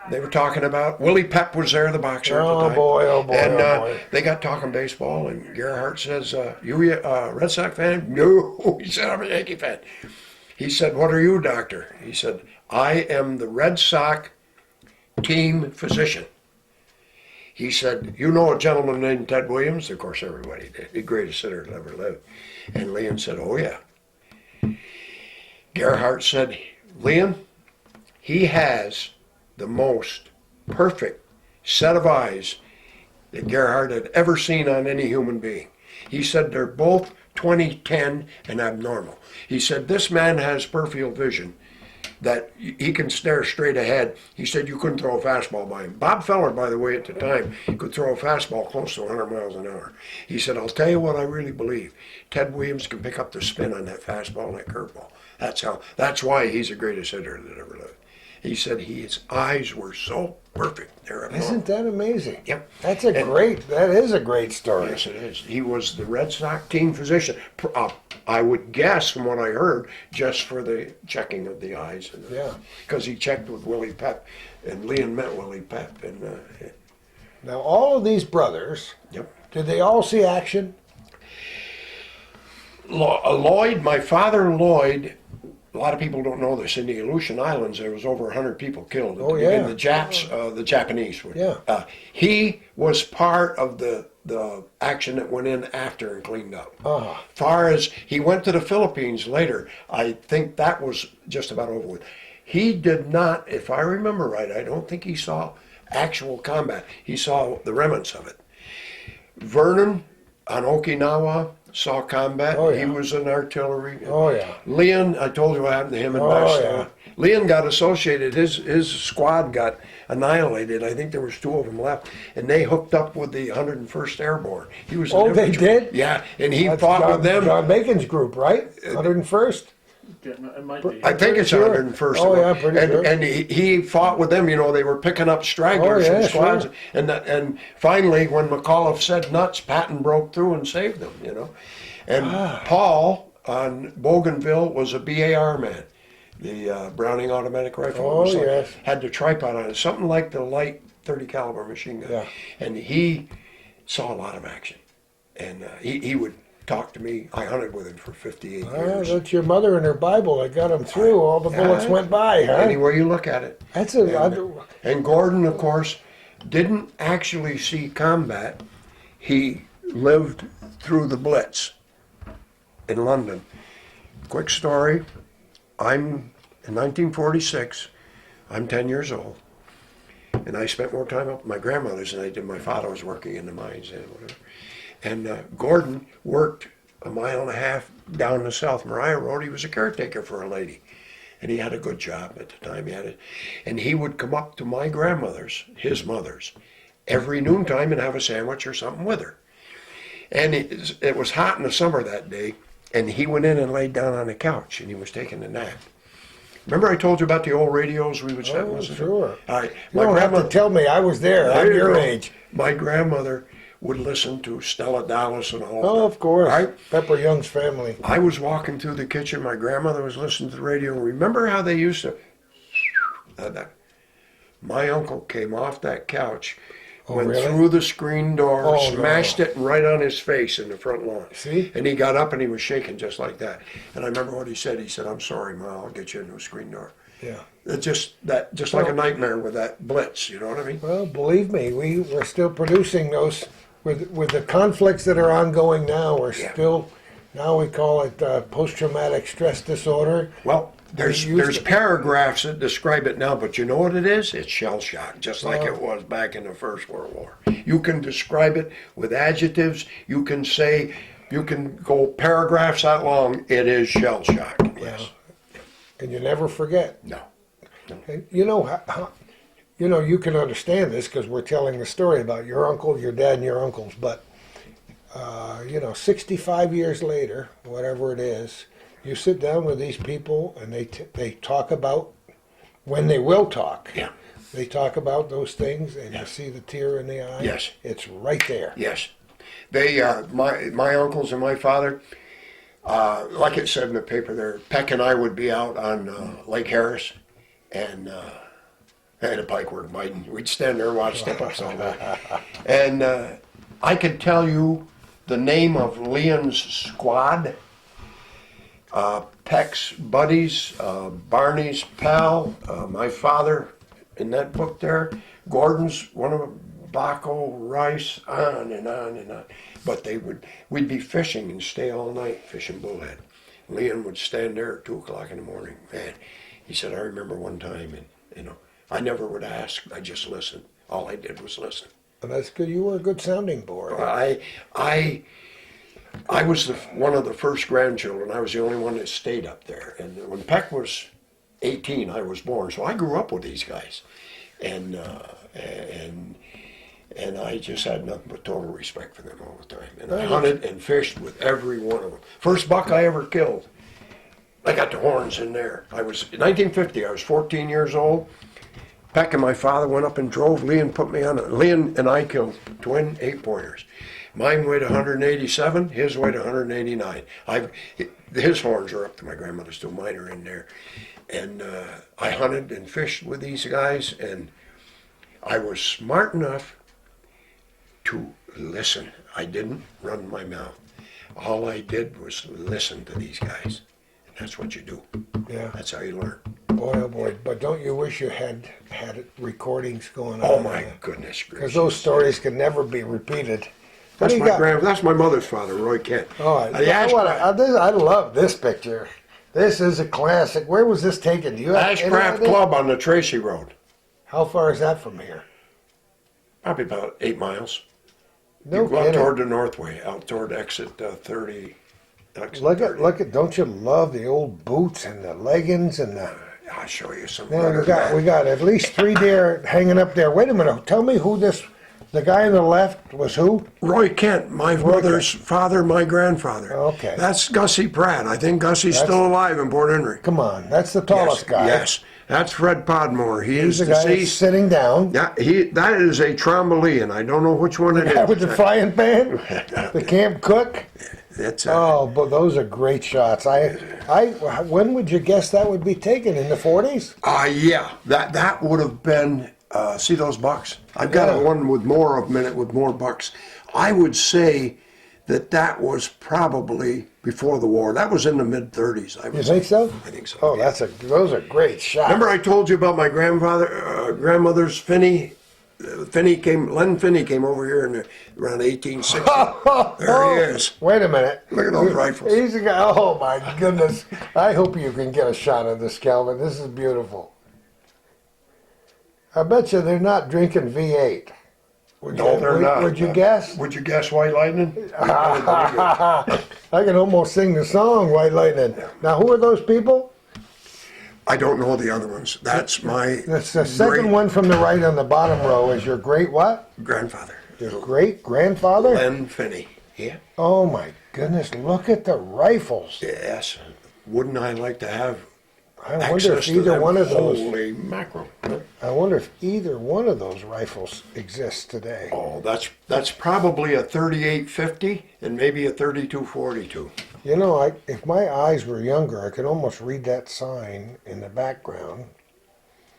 They were talking about Willie Pep was there, the boxer. At the time. Oh boy, and oh boy. they got talking baseball, and Gerhardt says, "You a Red Sox fan?" No, he said, "I'm a Yankee fan." He said, "What are you, doctor?" He said, "I am the Red Sox team physician." He said, "You know a gentleman named Ted Williams?" Of course, everybody did. The greatest hitter that ever lived. And Leon said, "Oh yeah." Gerhardt said, "Leon, he has the most perfect set of eyes that Gerhardt had ever seen on any human being." He said they're both 20/10 and abnormal. He said this man has peripheral vision that he can stare straight ahead. He said you couldn't throw a fastball by him. Bob Feller, by the way, at the time, could throw a fastball close to 100 miles an hour. He said, "I'll tell you what I really believe. Ted Williams can pick up the spin on that fastball and that curveball. That's why he's the greatest hitter that ever lived." He said his eyes were so perfect. They're abnormal. Isn't that amazing? Yep. That is a great story. Yes, it is. He was the Red Sox team physician. I would guess from what I heard, just for the checking of the eyes. Yeah. Because he checked with Willie Pep, and Leon met Willie Pep. And Now, all of these brothers, yep. did they all see action? Lloyd, my father Lloyd, a lot of people don't know this. In the Aleutian Islands, there was over 100 people killed. Oh, yeah. The Japanese. Yeah. He was part of the action that went in after and cleaned up. Uh-huh. Far as he went to the Philippines later, I think that was just about over with. He did not, if I remember right, I don't think he saw actual combat. He saw the remnants of it. Vernon on Okinawa saw combat. Oh, yeah. He was in artillery. Oh, yeah. Leon, I told you what happened to him in Oh, Boston. yeah. Leon got associated. His squad got annihilated. I think there was 2 of them left, and they hooked up with the 101st Airborne. He was. Oh, they did? Yeah, and he That's fought with them. John Bacon's group, right? 101st? It might be. I think it's Sure. 101st. Oh, yeah, pretty and, sure. And he fought with them. You know, they were picking up stragglers Oh, yeah, from squads. sure. And finally, when McAuliffe said nuts, Patton broke through and saved them, you know. And Paul on Bougainville was a BAR man. The Browning automatic rifle. Oh, It was yes. had the tripod on it, something like the light 30 caliber machine gun. Yeah. And he saw a lot of action. And he would talk to me. I hunted with him for 58 years. That's your mother and her Bible that got him through. All the bullets went by, huh? Anywhere you look at it. That's And Gordon, of course, didn't actually see combat. He lived through the Blitz in London. Quick story. In 1946, I'm 10 years old, and I spent more time up with my grandmother's than I did. My father was working in the mines and whatever. And Gordon worked a mile and a half down the South Maria Road. He was a caretaker for a lady, and he had a good job at the time. He had it, and he would come up to my grandmother's, his mother's, every noontime and have a sandwich or something with her. And it was hot in the summer that day, and he went in and laid down on the couch, and he was taking a nap. Remember I told you about the old radios we would sit and listen to? Sure. All right. You don't have to tell me. I was there. I'm you your go. age. My grandmother would listen to Stella Dallas and all Oh, that. of course. Right? Pepper Young's family. I was walking through the kitchen. My grandmother was listening to the radio. Remember how they used to... My uncle came off that couch, went really? through the screen door, Oh, smashed it right on his face in the front lawn. See? And he got up and he was shaking just like that. And I remember what he said. He said, "I'm sorry, Ma, I'll get you a new screen door." Yeah. It's just like a nightmare with that Blitz, you know what I mean? Well, believe me, we're still producing those with the conflicts that are ongoing now. We're Yeah. still, now we call it post-traumatic stress disorder. Well, there's paragraphs that describe it now, but you know what it is? It's shell shock, just like it was back in the First World War. You can describe it with adjectives. You can go paragraphs that long. It is shell shock. Yes. And you never forget. No. And you know you know, you can understand this because we're telling the story about your uncle, your dad, and your uncles. But you know, 65 years later, whatever it is, you sit down with these people and they talk about when they will talk. Yeah. They talk about those things, and you see the tear in the eye. Yes. It's right there. Yes. They, my uncles and my father, like it said in the paper there, Peck and I would be out on Lake Harris, and a pike work biting. We'd stand there and watch step-ups all day. And I could tell you the name of Leon's squad, Peck's buddies, Barney's pal, my father in that book there, Gordon's, one of them, Baco, Rice, on and on and on. But we'd be fishing and stay all night fishing bullhead. Leon would stand there at 2 o'clock in the morning. Man, he said, I remember one time, and you know, I never would ask, I just listened. All I did was listen. And that's good. You were a good sounding board. I was one of the first grandchildren. I was the only one that stayed up there. And when Peck was 18, I was born. So I grew up with these guys. And I just had nothing but total respect for them all the time. And I hunted and fished with every one of them. First buck I ever killed, I got the horns in there. In 1950, I was 14 years old. Peck and my father went up and drove. Leon put me on it. Leon and I killed twin 8-pointers. Mine weighed 187, his weighed 189. His horns are up to my grandmother's too, mine are in there. And I hunted and fished with these guys, and I was smart enough to listen. I didn't run my mouth. All I did was listen to these guys. And that's what you do. Yeah. That's how you learn. Boy, oh boy. But don't you wish you had recordings going on? Oh my goodness gracious. Because those stories can never be repeated. What That's do you my got? That's my mother's father, Roy Kent. Oh, I love this picture. This is a classic. Where was this taken? Do you have any Ashcraft idea? Club on the Tracy Road. How far is that from here? Probably about 8 miles. No You go out kidding. toward the Northway, out toward exit 30. Exit Look 30. at! Don't you love the old boots and the leggings and the? I'll show you some. Man, better we got at least 3 deer hanging up there. Wait a minute. Tell me who this. The guy on the left was who? Roy Kent, my mother's father, my grandfather. Okay. That's Gussie Pratt. I think Gussie's still alive in Port Henry. Come on, that's the tallest guy. Yes, that's Fred Podmore. He He's is the guy that's deceased. sitting down. Yeah, that is a Trombolean. I don't know which one it The guy is. with the frying pan, the camp cook. It's Oh, but those are great shots. When would you guess that would be taken, in the 40s? yeah, that would have been. See those bucks? I've got Yeah. one with more of them in it with more bucks. I would say that was probably before the war. That was in the mid-30s. You think so? I think so. Oh, yeah. those are great shots. Remember I told you about my grandmother's Finney? Len Finney came over here around 1860. There he is. Wait a minute. Look at those rifles. He's a guy. Oh my goodness! I hope you can get a shot of this, Calvin. This is beautiful. I bet you they're not drinking V8. No, they're not. Would you guess? Would you guess White Lightning? I can almost sing the song White Lightning. Now, who are those people? I don't know the other ones. That's my That's the second great one from the right on the bottom row is your great what? grandfather. Your great grandfather? Len Finney. Yeah. Oh my goodness, look at the rifles. Yes. Wouldn't I like to have I wonder access if to either them? one of those Holy mackerel. I wonder if either one of those rifles exists today. Oh, that's probably a 3850 and maybe a 3242. You know, if my eyes were younger, I could almost read that sign in the background.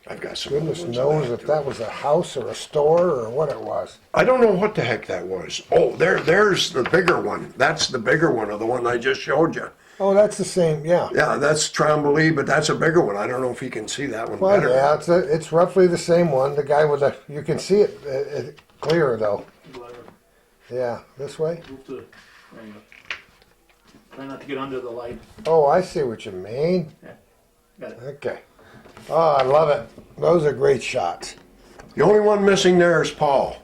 I've got some. Goodness old ones of knows that, if too. that was a house or a store or what it was. I don't know what the heck that was. Oh, there's the bigger one. That's the bigger one of the one I just showed you. Oh, that's the same, yeah. Yeah, that's Trombolie, but that's a bigger one. I don't know if you can see that one Well, better. yeah, it's roughly the same one. The guy with the, you can see it clearer though. Yeah, this way? Move to, there you go. Try not to get under the light. Oh, I see what you mean. Got it. Okay. Oh, I love it. Those are great shots. The only one missing there is Paul.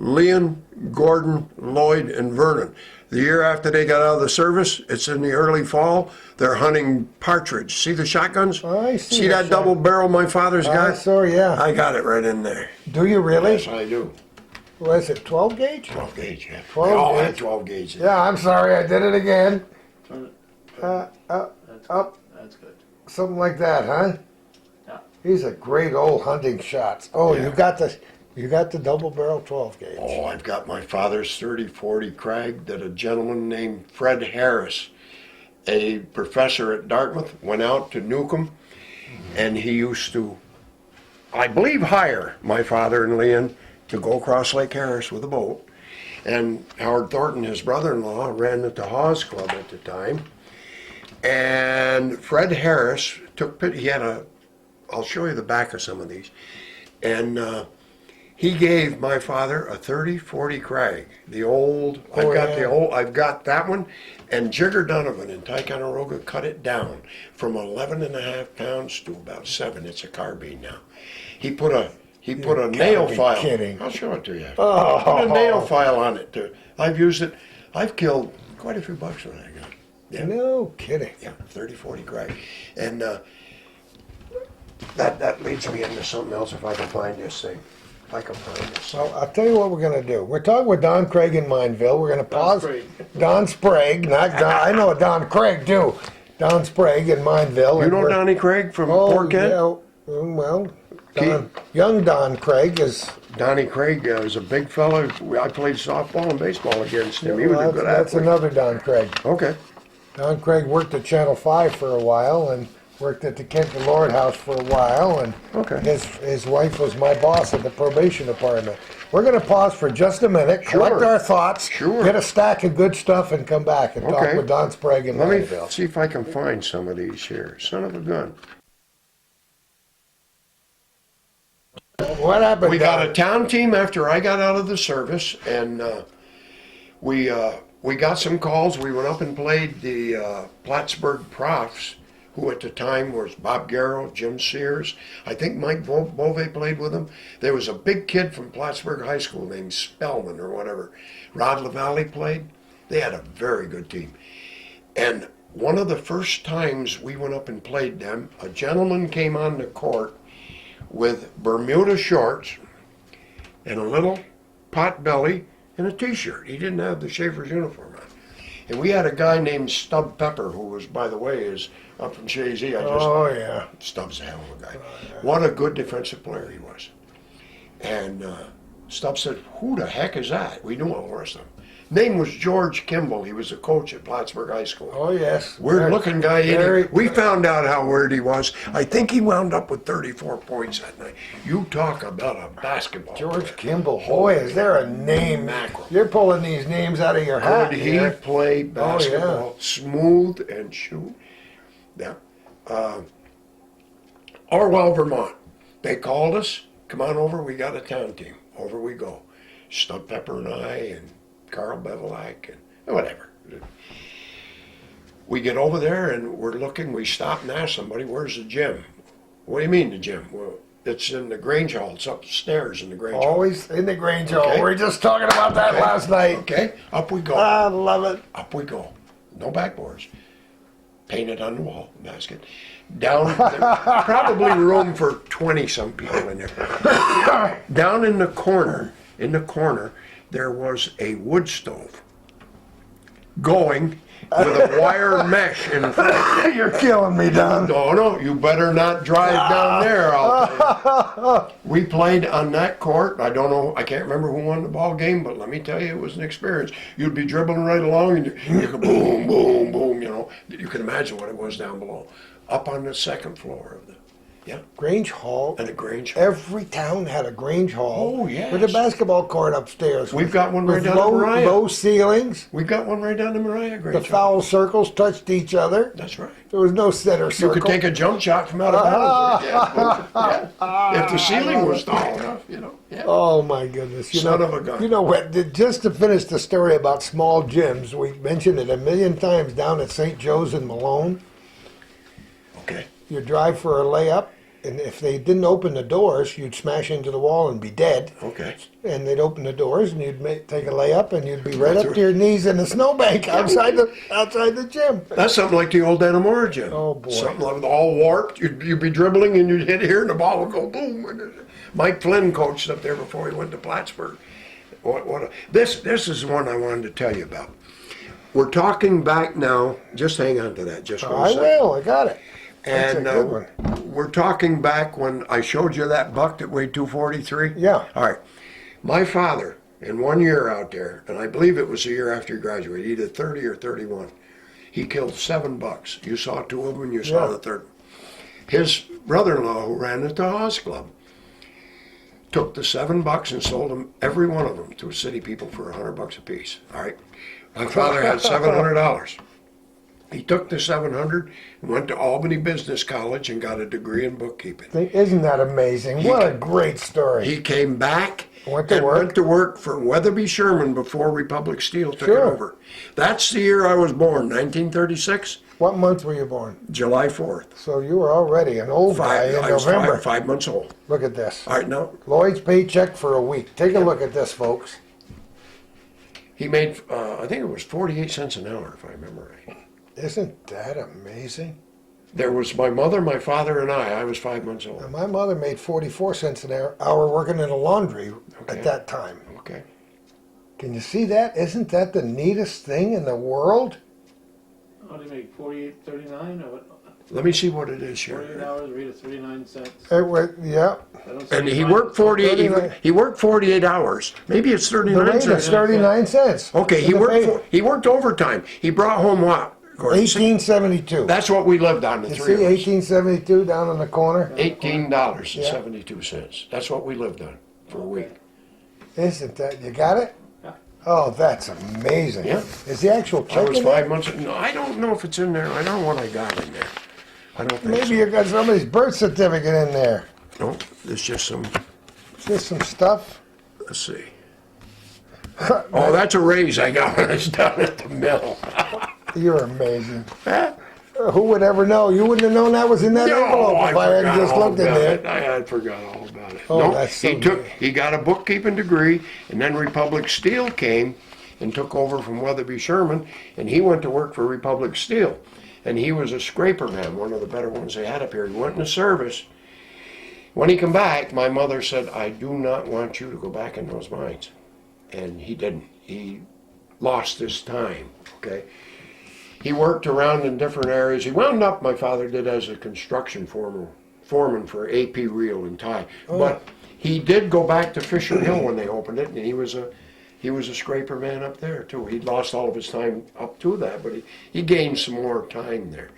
Leon, Gordon, Lloyd, and Vernon. The year after they got out of the service, it's in the early fall, they're hunting partridge. See the shotguns? I see See the that double barrel my father's I got? saw, yeah. I got it right in there. Do you really? Yes, I do. Was it 12 gauge? 12 gauge, yeah. 12 They all had gauge. 12 gauge. Yeah, I'm sorry, I did it again. Turn it. Up, up, That's good. something like that, huh? Yeah. These are great old hunting shots. Oh, Yeah. you got the double barrel 12 gauge. Oh, I've got my father's 30-40 Krag that a gentleman named Fred Harris, a professor at Dartmouth, went out to nuke 'em, and he used to, I believe, hire my father and Leon to go across Lake Harris with a boat. And Howard Thornton, his brother-in-law, ran at the Hawes Club at the time. And Fred Harris he had I'll show you the back of some of these. And he gave my father a 30-40 Krag, the old, I've got that one, and Jigger Donovan in Ticonderoga cut it down from 11.5 pounds to about 7. It's a carbine now. He put a nail be file. kidding. I'll show it to you. Oh. Put a nail file on it too. I've used it. I've killed quite a few bucks with that gun. Yeah. No kidding. Yeah, 30-40 Krag. And that leads me into something else if I can find this thing. If I can find this. Well, I'll tell you what we're going to do. We're talking with Don Craig in Mineville. We're going to pause. Sprague. Don Sprague, not Don. I know Don Craig too. Don Sprague in Mineville. You and know we're- Donnie Craig from Oh, Port Kent? yeah. Well, young Don Craig is. Donnie Craig was a big fella. I played softball and baseball against him. He was a good That's athlete. another Don Craig. Okay. Don Craig worked at Channel 5 for a while and worked at the Kent and Lord House for a while. And Okay. his wife was my boss at the probation department. We're going to pause for just a minute, collect Sure. our thoughts, Sure. get a stack of good stuff, and come back and talk Okay. with Don Sprague in Let me Mineville. see if I can find some of these here. Son of a gun. What happened? We got a Don? town team after I got out of the service, and we got some calls. We went up and played the Plattsburgh Profs, who at the time was Bob Garrow, Jim Sears. I think Mike Bove played with them. There was a big kid from Plattsburgh High School named Spellman or whatever. Rod LaValle played. They had a very good team. And one of the first times we went up and played them, a gentleman came on the court with Bermuda shorts and a little pot belly and a t-shirt. He didn't have the Schaefer's uniform on. And we had a guy named Stub Pepper, who was, by the way, is up from Shazy. Oh, yeah. Stubb's a hell of a guy. What a good defensive player he was. And Stubb said, "Who the heck is that?" We knew all the rest of them. Name was George Kimball. He was a coach at Plattsburgh High School. Oh, yes. Weird looking guy. Very- We found out how weird he was. I think he wound up with 34 points that night. You talk about a basketball George player. Kimball. Boy, is there a name. Mackerel. You're pulling these names out of your hat Could he here. play basketball smooth and shoot? Yeah. Orwell, Vermont. They called us. Come on over. We got a town team. Over we go. Stub Pepper and I and Carl Bevelak and whatever. We get over there and we're looking. We stop and ask somebody, "Where's the gym?" "What do you mean the gym?" "Well, it's in the Grange Hall. It's upstairs in the Grange Hall." Always in the Grange Hall. Okay. We were just talking about that Okay. last night. Okay, up we go. I love it. Up we go. No backboards. Painted on the wall, basket. Down, there, probably room for 20 some people in there. Down in the corner, there was a wood stove going with a wire mesh in front. You're killing me, Don. No, you better not drive down there. We played on that court. I don't know, I can't remember who won the ball game, but let me tell you, it was an experience. You'd be dribbling right along and you could boom, boom, boom, you know. You can imagine what it was down below. Up on the second floor of the, Grange Hall. and the Grange Hall. Every town had a Grange Hall. Oh, yes. With a basketball court upstairs. We've got one right with down low, in Mariah. low ceilings. We got one right down in Mariah, The Grange Hall. foul circles touched each other. That's right. There was no center You circle. could take a jump shot from out of bounds. Yeah. If the ceiling was tall enough, you know. Yeah. Oh my goodness! Son of a gun. You know what? Just to finish the story about small gyms, we mentioned it a million times down at St. Joe's in Malone. Okay. You drive for a layup, and if they didn't open the doors, you'd smash into the wall and be dead. Okay. And they'd open the doors, and you'd take a layup, and you'd be right up to your knees in the snowbank outside the gym. That's something like the old Dannemora gym. Oh, boy. Something like all warped. You'd be dribbling and you'd hit here and the ball would go boom. And Mike Flynn coached up there before he went to Plattsburgh. This is one I wanted to tell you about. We're talking back now. Just hang on to that just 1 I second. will. I got it. That's And a good one. we're talking back when I showed you that buck that weighed 243. Yeah. All right. My father, in 1 year out there, and I believe it was the year after he graduated, either 30 or 31, he killed 7 bucks. You saw 2 of them, and you saw Yeah. the third. His brother-in-law, who ran the Tahoe Club, took the 7 bucks and sold them, every one of them, to city people for $100 a piece. All right. My father had $700. He took the 700 and went to Albany Business College and got a degree in bookkeeping. Isn't that amazing? What a great story. He came back Went to and work. went to work for Weatherby Sherman before Republic Steel took it Sure. over. That's the year I was born, 1936, What month were you born? July 4th. So you were already an old guy in I was November. 5 months old. Look at this. All right, now, Lloyd's paycheck for a week. Take a look at this, folks. he made, I think it was 48 cents an hour, if I remember right. Isn't that amazing? There was my mother, my father, and I was 5 months Now, old. my mother made 44 cents an hour working in a laundry Okay. at that time. Okay. Can you see that? Isn't that the neatest thing in the world? How do you make 48.39 or what? Let me see what it is 48 here. hours, read it 39 cents. It was, yeah. I don't see And he mine. worked 48. 39. He worked 48 hours. Maybe it's The 39 rate is cents. 39 cents. Okay, he In the worked. pay- He worked overtime. He brought home what? Gordon? 1872. That's what we lived on. The You three see of us. 1872 down in the corner? $18.72. That's what we lived on for a week. Isn't that, you got it? Yeah. Oh, that's amazing. Yeah. Is the actual I check was in there? 5 months. No, I don't know if it's in there. I don't know what I got in there. I don't think Maybe so. you got somebody's birth certificate in there. No, there's just some. Just some stuff. Let's see. Oh, that's a raise I got when I was down at the mill. You're amazing. Who would ever know? You wouldn't have known that was in that envelope if I hadn't just all looked in about there. it. I had forgot all about it. Oh, No, that's so he got a bookkeeping degree, and then Republic Steel came and took over from Weatherby Sherman, and he went to work for Republic Steel. And he was a scraper man, one of the better ones they had up here. He went in the service. When he came back, my mother said, I do not want you to go back in those mines. And he didn't. He lost his time, okay? He worked around in different areas. He wound up, my father did, as a construction foreman for AP Reel and Tie. But he did go back to Fisher Hill when they opened it, and he was a scraper man up there too. He'd lost all of his time up to that, but he gained some more time there.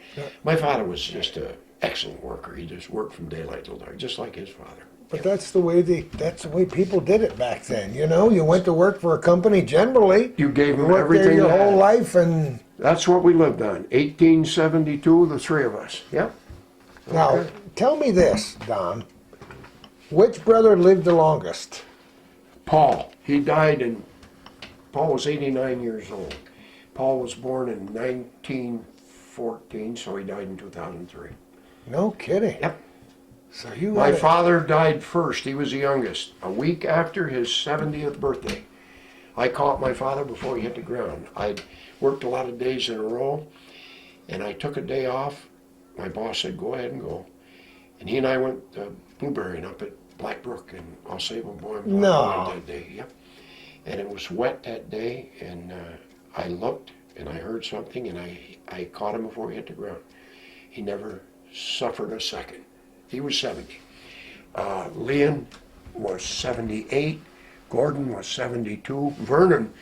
My father was just an excellent worker. He just worked from daylight till dark, just like his father. But that's the way people did it back then. You know, you went to work for a company generally. You gave You him worked there everything your you whole had. life, and That's what we lived on. 1872, the three of us. Yep. now Okay. tell me this, Don. Which brother lived the longest? Paul. Paul was 89 years old. Paul was born in 1914, so he died in 2003. No kidding. Yep. So you My got it. father died first. He was the youngest. A week after his 70th birthday. I caught my father before he hit the ground. I'd worked a lot of days in a row, and I took a day off. My boss said, go ahead and go. And he and I went blueberrying up at Black Brook in Osable Boy No. that day. Yep. And it was wet that day, and I looked, and I heard something, and I caught him before he hit the ground. He never suffered a second. He was 70. Leon was 78. Gordon was 72. Vernon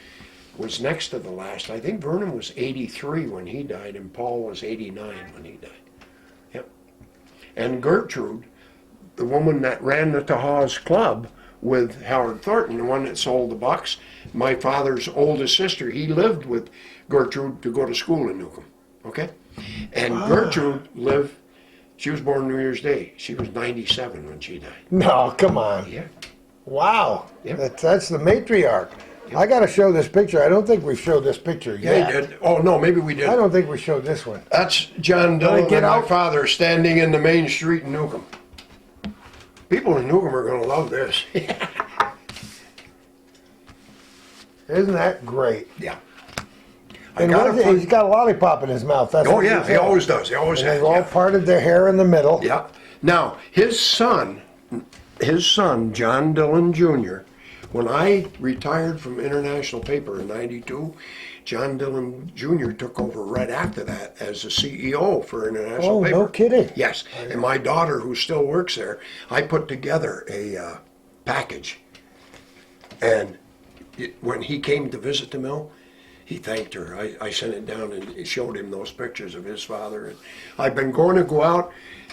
was next to the last. I think Vernon was 83 when he died, and Paul was 89 when he died. Yep. And Gertrude, the woman that ran the Tahoe's Club with Howard Thornton, the one that sold the bucks, my father's oldest sister, he lived with Gertrude to go to school in Newcomb. Okay? And Gertrude lived. She was born New Year's Day. She was 97 when she died. No, come on. Yeah. Wow. Yep. That's the matriarch. I got to show this picture. I don't think we've showed this picture Yeah, yet. they did. Oh, no, maybe we did. I don't think we showed this one. That's John Dillon get and my out. father standing in the main street in Newcomb. People in Newcomb are gonna love this. Isn't that great? Yeah. And he's got a lollipop in his mouth. That's Oh what yeah, he always does. He always And has. they've all Yeah. parted their hair in the middle. Yeah. Now, his son, John Dillon Jr., when I retired from International Paper in '92, John Dillon Jr. took over right after that as the CEO for International Oh, Paper. no kidding. Yes. And my daughter, who still works there, I put together a package. And when he came to visit the mill, he thanked her. I sent it down and showed him those pictures of his father. And I've been going to go out,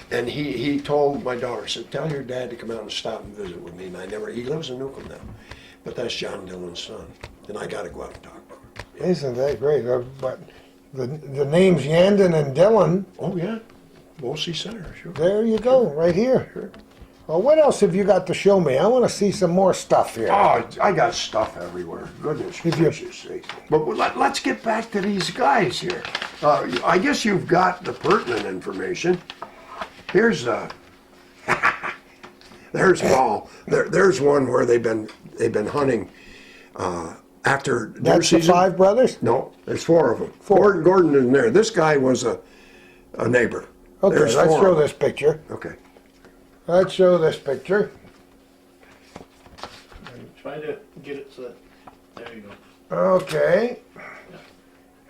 and he told my daughter, said, tell your dad to come out and stop and visit with me. And he lives in Newcomb now. But that's John Dillon's son. And I got to go out and talk about him. Isn't that great? But the names Yandon and Dillon, Oh, yeah. OLC Center, sure. there you go, right here. Sure. Well, what else have you got to show me? I want to see some more stuff here. Oh, I got stuff everywhere. Goodness Did you- gracious sakes. But let's get back to these guys here. I guess you've got the pertinent information. Here's there's Paul. There's one where they've been hunting after deer That's the season. five brothers? No, there's four of them. Four. Gordon isn't there. This guy was a neighbor. Okay, There's let's four show of them. this picture. Okay. Let's show this picture. Try to get it so that, there you go. Okay.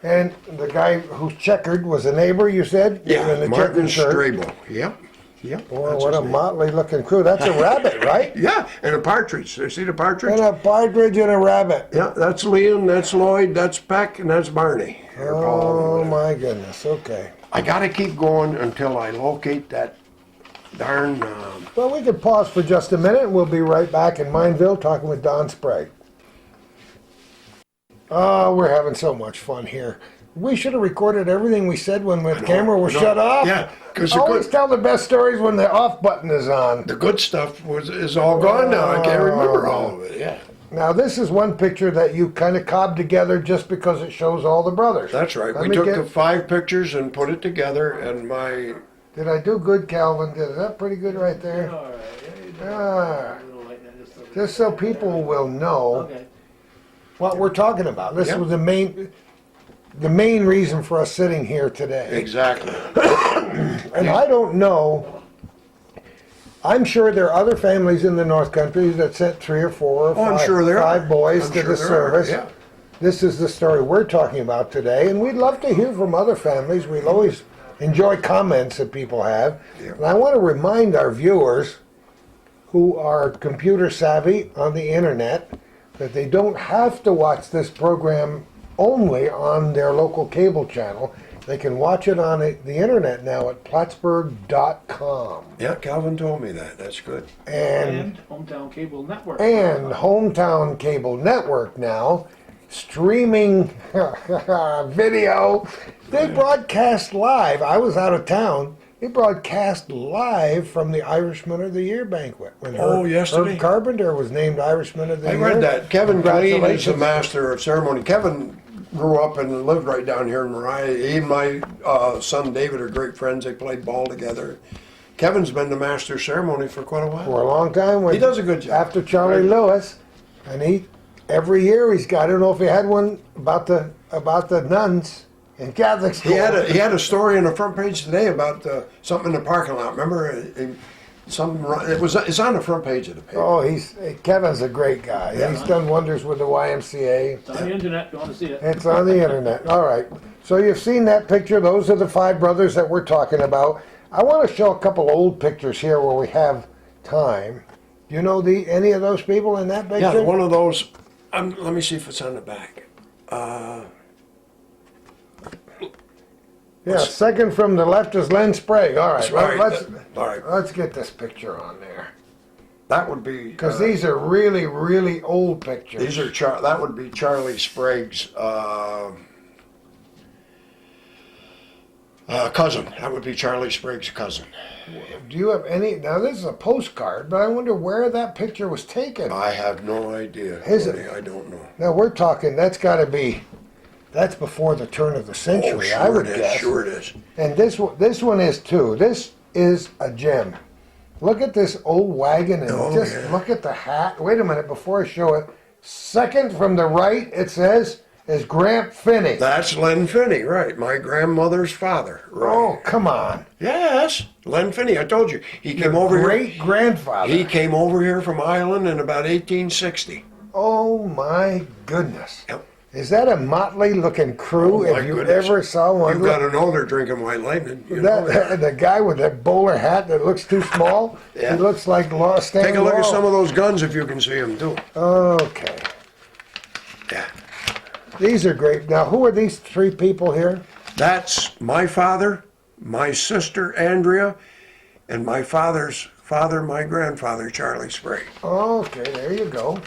And the guy who's checkered was a neighbor, you said? In Yeah, the Martin checkered shirt. Strabo. Yep. Yep. Boy, that's what his a name. motley looking crew. That's a rabbit, right? Yeah, and a partridge. You see the partridge? And a partridge and a rabbit. Yeah, that's Liam, that's Lloyd, that's Peck, and that's Barney. Or Paul, Oh or whatever. my goodness, okay. I gotta keep going until I locate that darn, Well, we could pause for just a minute and we'll be right back in Mineville talking with Don Sprague. Oh, we're having so much fun here. We should have recorded everything we said when the camera was I know. shut off. Yeah, 'cause the always good- tell the best stories when the off button is on. the good stuff is all gone now. I can't remember all of it, yeah. Now, this is one picture that you kind of cobbed together just because it shows all the brothers. That's right. Let We me took get- the 5 pictures and put it together, and my, Did I do good, Calvin? Is that pretty good right there? All right, there you go. Ah, A little like that, just a little just so bit. people will know Okay. what we're talking about. This Yeah. was the main reason for us sitting here today. exactly. And I don't know, I'm sure there are other families in the North Country that sent 3 or 4 or Oh, I'm five, sure there five are. boys I'm to sure the there are, service. yeah. This is the story we're talking about today, and we'd love to hear from other families. We'll always enjoy comments that people have. Yeah. And I want to remind our viewers who are computer savvy on the internet that they don't have to watch this program only on their local cable channel. They can watch it on the internet now at Plattsburgh.com. Yeah, Calvin told me that. That's good. And Hometown Cable Network. Hometown Cable Network now, streaming video. They broadcast live. I was out of town. They broadcast live from the Irishman of the Year banquet. When Yesterday? Herb Carpenter was named Irishman of the I Year. read that. Kevin Glean is the Congratulations. master of ceremony. Kevin grew up and lived right down here in Mariah. He and my son David are great friends. They played ball together. Kevin's been the master of ceremony for quite a while. For a long time. When, He does a good job. After Charlie Right. Lewis. And every year he's got, I don't know if he had one about the nuns in Catholic school. He had a story on the front page today about something in the parking lot. Remember, it's on the front page of the paper. Oh, Kevin's a great guy. Yeah. He's done wonders with the YMCA. It's on the internet if you want to see it. It's on the internet. All right. So you've seen that picture. Those are the 5 brothers that we're talking about. I want to show a couple old pictures here where we have time. Do you know any of those people in that picture? Yeah, one of those. Let me see if it's on the back. Yeah, second from the left is Len Sprague. All right. That's right. Let's, All right. let's get this picture on there. That would be Because these are really, really old pictures. these are that would be Charlie Sprague's cousin. That would be Charlie Sprague's cousin. Do you have any? Now, this is a postcard, but I wonder where that picture was taken. I have no idea. Is it? Tony, I don't know. Now, we're talking, that's got to be, that's before the turn of the century, I would it is. guess. Sure it is. And this one is too. This is a gem. Look at this old wagon and Oh, just yeah. look at the hat. Wait a minute before I show it. Second from the right, it says, is Gramp Finney. That's Len Finney, right? My grandmother's father. Right. Oh, come on. Yes, Len Finney. I told you he came Your over here. great grandfather. He came over here from Ireland in about 1860. Oh my goodness. Yep. Is that a motley looking crew? Oh, my if you goodness. ever saw one, You've got to know they're drinking White Lightning. You know that, that. the guy with that bowler hat that looks too small, Yeah. he looks like Stan Take a look at Laurel. some of those guns if you can see them too. Okay. Yeah. These are great. Now, who are these three people here? That's my father, my sister Andrea, and my father's father, my grandfather, Charlie Sprague. Okay, there you go.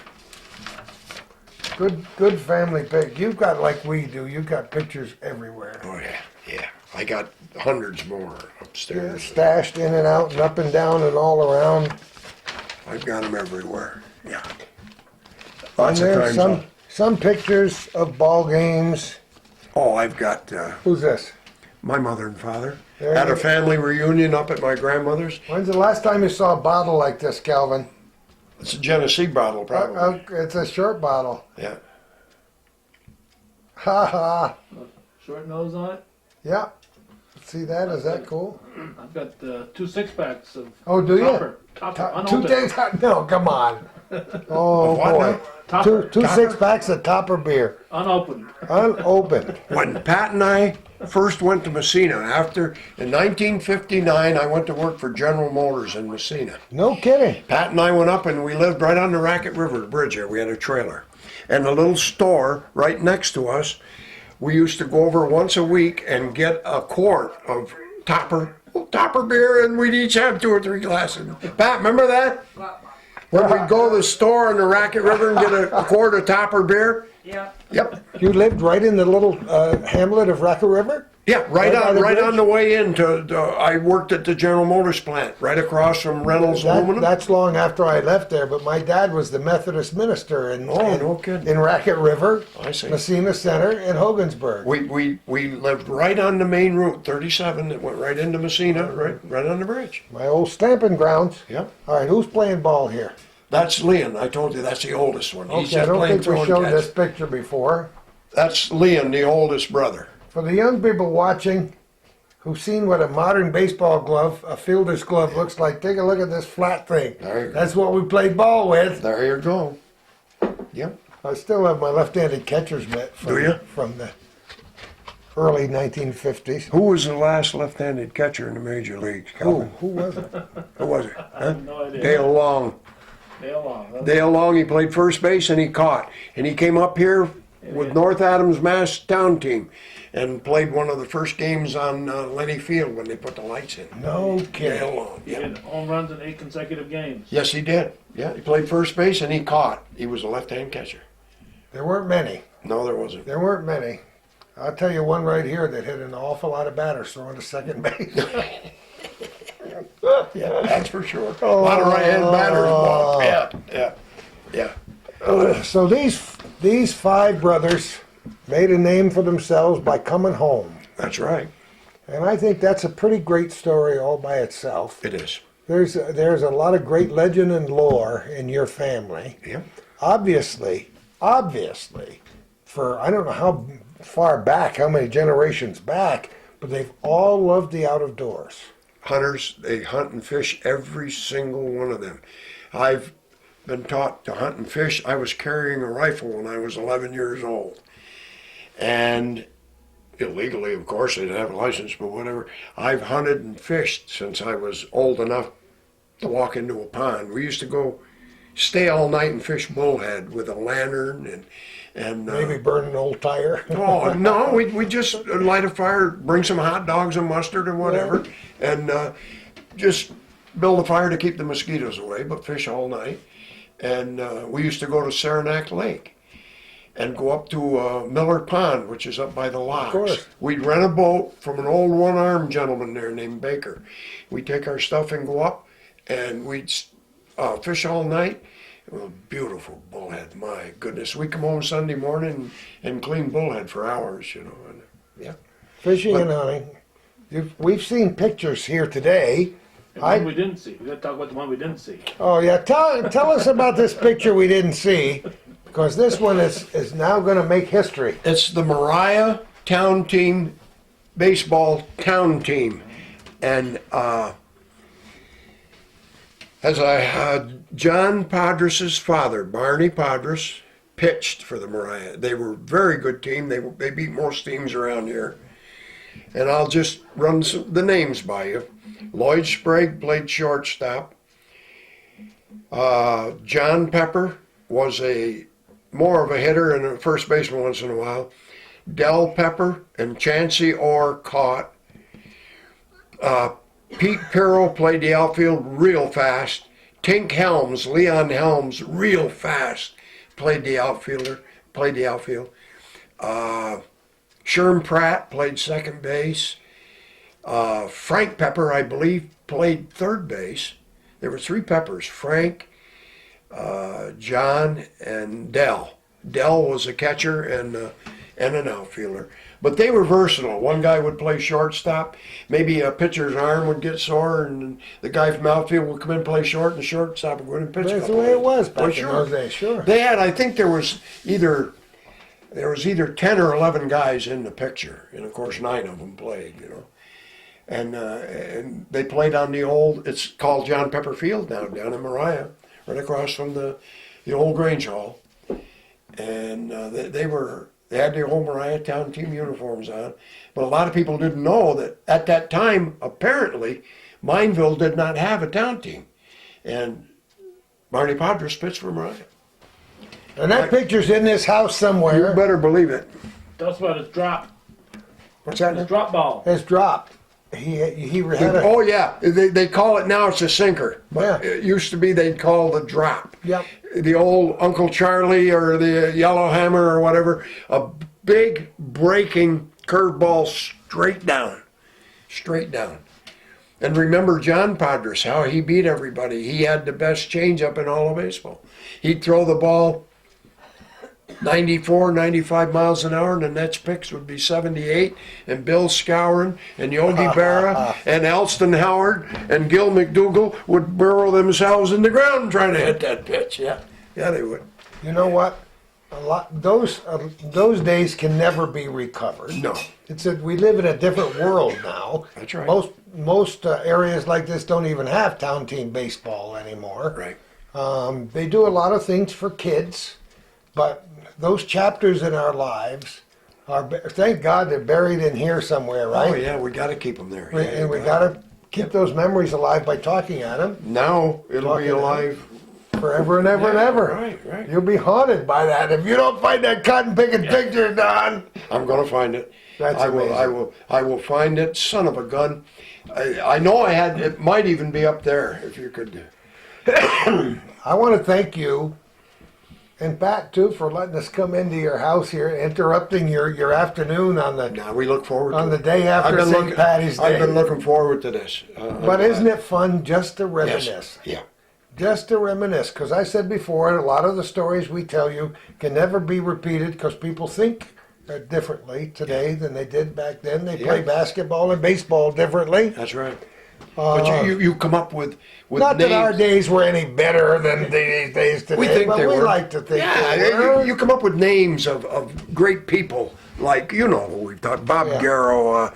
Good family pic. You've got, like we do, you've got pictures everywhere. Oh yeah, yeah. I got hundreds more Yeah, upstairs. stashed in and out and up and down and all around. I've got them everywhere. Yeah. And Lots of there's times. some pictures of ball games. Oh, I've got Who's this? my mother and father There had you a go. family reunion up at my grandmother's. When's the last time you saw a bottle like this, Calvin? It's a Genesee bottle, probably. It's a short bottle. Yeah. Ha ha. Short nose on it. Yeah. See that? Is that cool? I've got 2 6-packs of Oh, do you? Topper, Two unopened. days? No, come on. Oh Of what boy. now? Topper, Two Topper? 6-packs of Topper beer, unopened. unopened. When Pat and I first went to Messina, in 1959, I went to work for General Motors in Messina. No kidding. Pat and I went up and we lived right on the Racket River Bridge there. We had a trailer. And a little store right next to us, we used to go over once a week and get a quart of Topper beer, and we'd each have 2 or 3 glasses. Pat, remember that? When we'd go to the store on the Racket River and get a quart of Topper beer? Yeah. Yep. You lived right in the little hamlet of Racket River? Yeah, Right by the right bridge? on the way I worked at the General Motors plant, right across from Reynolds Aluminum. That's long after I left there, but my dad was the Methodist minister in, Oh, no kidding. in Racket River, I see. Messina Center, and Hogansburg. We lived right on the main route, 37, that went right into Messina, right on the bridge. My old stamping grounds. Yep. All right, who's playing ball here? That's Leon. I told you that's the oldest one. He's Okay, I just don't playing think we throwing showed catch. this picture before. That's Leon, the oldest brother. For the young people watching who've seen what a modern baseball glove, a fielder's glove, looks like, take a look at this flat thing. There you go. That's what we played ball with. There you go. Yep. I still have my left-handed catcher's mitt from, Do you? from the early 1950s. Who was the last left-handed catcher in the major leagues, Calvin? Who was it? Who was it? I have no idea. Dale Long. Dale Long. Dale Long, he played first base and he caught. And he came up here with North Adams Mass Town Team and played one of the first games on Lenny Field when they put the lights in. No Dale kidding. Long, He yeah. had home runs in 8 consecutive games. Yes, he did. Yeah, he played first base and he caught. He was a left-hand catcher. There weren't many. No, there wasn't. There weren't many. I'll tell you one right here that hit an awful lot of batters throwing to second base. Yeah, that's for sure. A lot of right-hand batters. Bob. Yeah, yeah, yeah. So these 5 brothers made a name for themselves by coming home. That's right. And I think that's a pretty great story all by itself. It is. There's a lot of great legend and lore in your family. Yeah. Obviously, for I don't know how far back, how many generations back, but they've all loved the out of doors. Hunters, they hunt and fish, every single one of them. I've been taught to hunt and fish. I was carrying a rifle when I was 11 years old. And illegally, of course, I didn't have a license, but whatever. I've hunted and fished since I was old enough to walk into a pond. We used to go stay all night and fish bullhead with a lantern and Maybe burn an old tire. oh no, we just light a fire, bring some hot dogs and mustard and whatever, and just build a fire to keep the mosquitoes away, but fish all night. And we used to go to Saranac Lake and go up to Miller Pond, which is up by the locks. course. We'd rent a boat from an old one-armed gentleman there named Baker. We'd take our stuff and go up, and we'd fish all night. Well, beautiful bullhead, my goodness. We come home Sunday morning and clean bullhead for hours, you know. And, yeah. Fishing and hunting. We've seen pictures here today And one we didn't see. We gotta talk about the one we didn't see. Oh, yeah, tell us about this picture we didn't see, because this one is now gonna make history. It's the Mariah Town Team, baseball town team. And John Padres' father, Barney Padres, pitched for the Mariah. They were a very good team. They beat most teams around here. And I'll just run the names by you. Lloyd Sprague played shortstop. John Pepper was more of a hitter and a first baseman once in a while. Del Pepper and Chancey Orr caught. Pete Pirro played the outfield real fast. Tink Helms, Leon Helms, real fast, played the outfield. Sherm Pratt played second base. Frank Pepper, I believe, played third base. There were three Peppers, Frank, John, and Del. Del was a catcher and an outfielder. But they were versatile. One guy would play shortstop. Maybe a pitcher's arm would get sore, and the guy from outfield would come in and play short, and the shortstop would go in and pitch. That's the way it was back in sure. those days, sure. They had, I think there was either 10 or 11 guys in the picture, and of course 9 of them played, And they played on it's called John Pepper Field now, down in Mariah, right across from the old Grange Hall. And they had their old Mariah Town Team uniforms on. But a lot of people didn't know that at that time, apparently, Mineville did not have a town team. And Barney Padres pitched for Mariah. And that picture's in this house You somewhere. better believe it. Tell us about his drop. What's that? His drop ball. It's dropped. He had a... Oh yeah, they call it now. It's a sinker. But Yeah. it used to be they'd call the drop. Yep. The old Uncle Charlie or the Yellowhammer or whatever. A big breaking curveball straight down. And remember John Padres, how he beat everybody. He had the best changeup in all of baseball. He'd throw the ball 94, 95 miles an hour, and the next picks would be 78, and Bill Scourin and Yogi Berra and Alston Howard and Gil McDougall would burrow themselves in the ground trying to hit that pitch. Yeah, they would. You know what? Those days can never be recovered. No. We live in a different world now. That's right. Most areas like this don't even have town team baseball anymore. Right. They do a lot of things for kids, but those chapters in our lives thank God they're buried in here somewhere, right? Oh yeah, we got to keep them there. And we got to keep those memories alive by talking at them Now it'll be Talking alive. forever and ever and ever. Right. You'll be haunted by that if you don't find that cotton picking picture, Don. I'm going to find it. That's I will find it. Son of a gun. I know it might even be up there if you could. I want to thank you and Pat too for letting us come into your house here, interrupting your afternoon on Now we look forward the to it. day after St. Patty's Day. I've been looking forward to this. But isn't it fun just to reminisce? Yes. Yeah. Just to reminisce, because I said before, a lot of the stories we tell you can never be repeated because people think differently today than they did back then. They play basketball and baseball differently. That's right. But you come up with Not names. that our days were any better than these days today, We think but they we were. like to think Yeah, they were. you come up with names of great people like who we've talked. Bob Yeah. Garrow,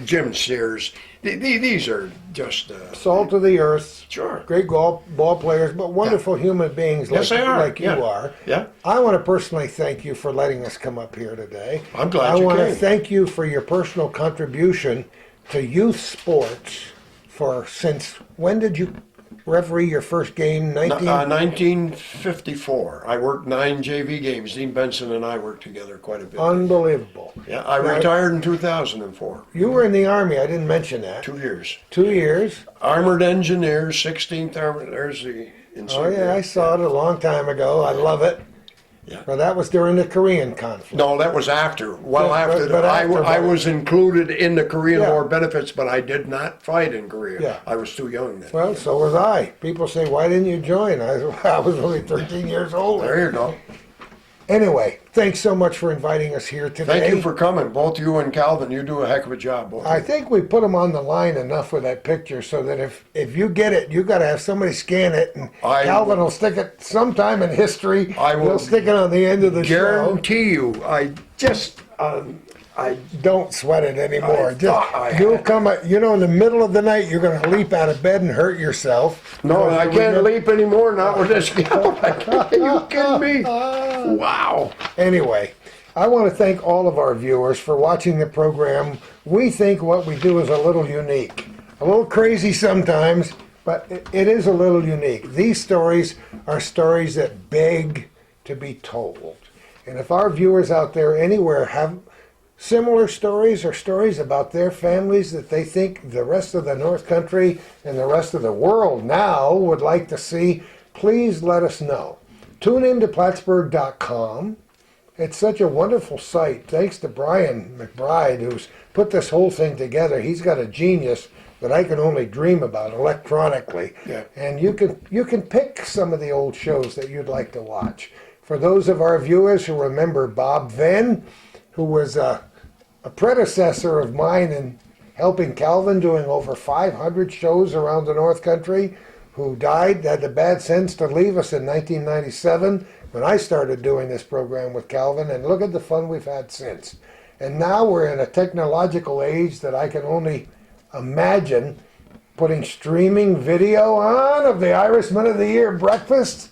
Jim Sears. These are just Salt of the earth. Sure. Great ball players, but wonderful human beings Yes, they are. like Yeah. you are. Yeah. I want to personally thank you for letting us come up here today. I'm glad I you want to came. thank you for your personal contribution to youth sports since when did you referee your first game? 1954. I worked 9 JV games. Dean Benson and I worked together quite a bit. Unbelievable. Yeah, I retired in 2004. You were in the Army. I didn't mention that. 2 years. 2 years. Armored Engineers, 16th Armored. There's the Oh insignia. yeah, I saw it a long time ago. I love it. Yeah. Well, that was during the Korean conflict. No, that was after. Well, Yeah, after. but after I that. was included in the Korean Yeah. War benefits, but I did not fight in Korea. Yeah. I was too young then. Well, so was I. People say, why didn't you join? I was only 13 years old. There you go. Anyway, thanks so much for inviting us here today. Thank you for coming, both you and Calvin. You do a heck of a job, both. I think we put them on the line enough with that picture so that if you get it, you got to have somebody scan it, and Calvin will stick it sometime in history. I will He'll stick it on the end of the show. guarantee you. I Don't sweat it anymore. I thought I You'll had. come, in the middle of the night. You're going to leap out of bed and hurt yourself. No, Because I you can't remember- leap anymore. Not with this gout. Are you kidding me? Wow. Anyway, I want to thank all of our viewers for watching the program. We think what we do is a little unique, a little crazy sometimes, but it is a little unique. These stories are stories that beg to be told. And if our viewers out there anywhere have similar stories or stories about their families that they think the rest of the North Country and the rest of the world now would like to see, please let us know. Tune in to Plattsburgh.com. It's such a wonderful site. Thanks to Brian McBride, who's put this whole thing together. He's got a genius that I can only dream about electronically. Yeah. And you can pick some of the old shows that you'd like to watch. For those of our viewers who remember Bob Venn, who was a predecessor of mine in helping Calvin, doing over 500 shows around the North Country, who died, had the bad sense to leave us in 1997 when I started doing this program with Calvin, and look at the fun we've had since. And now we're in a technological age that I can only imagine putting streaming video on of the Irishman of the Year breakfast.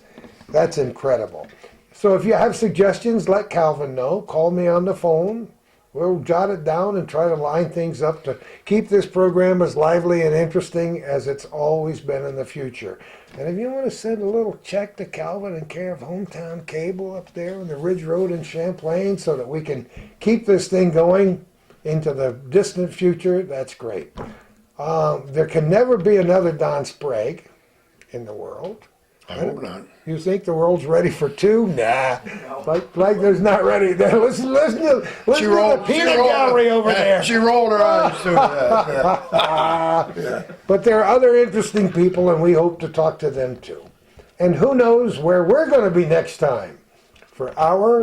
That's incredible. So if you have suggestions, let Calvin know. Call me on the phone. We'll jot it down and try to line things up to keep this program as lively and interesting as it's always been in the future. And if you want to send a little check to Calvin in care of Hometown Cable up there on the Ridge Road in Champlain so that we can keep this thing going into the distant future, that's great. There can never be another Don Sprague in the world. I hope not. You think the world's ready for two? Nah. Like there's not ready. Listen to the peanut gallery over there. She rolled her eyes through that. But there are other interesting people, and we hope to talk to them too. And who knows where we're going to be next time for our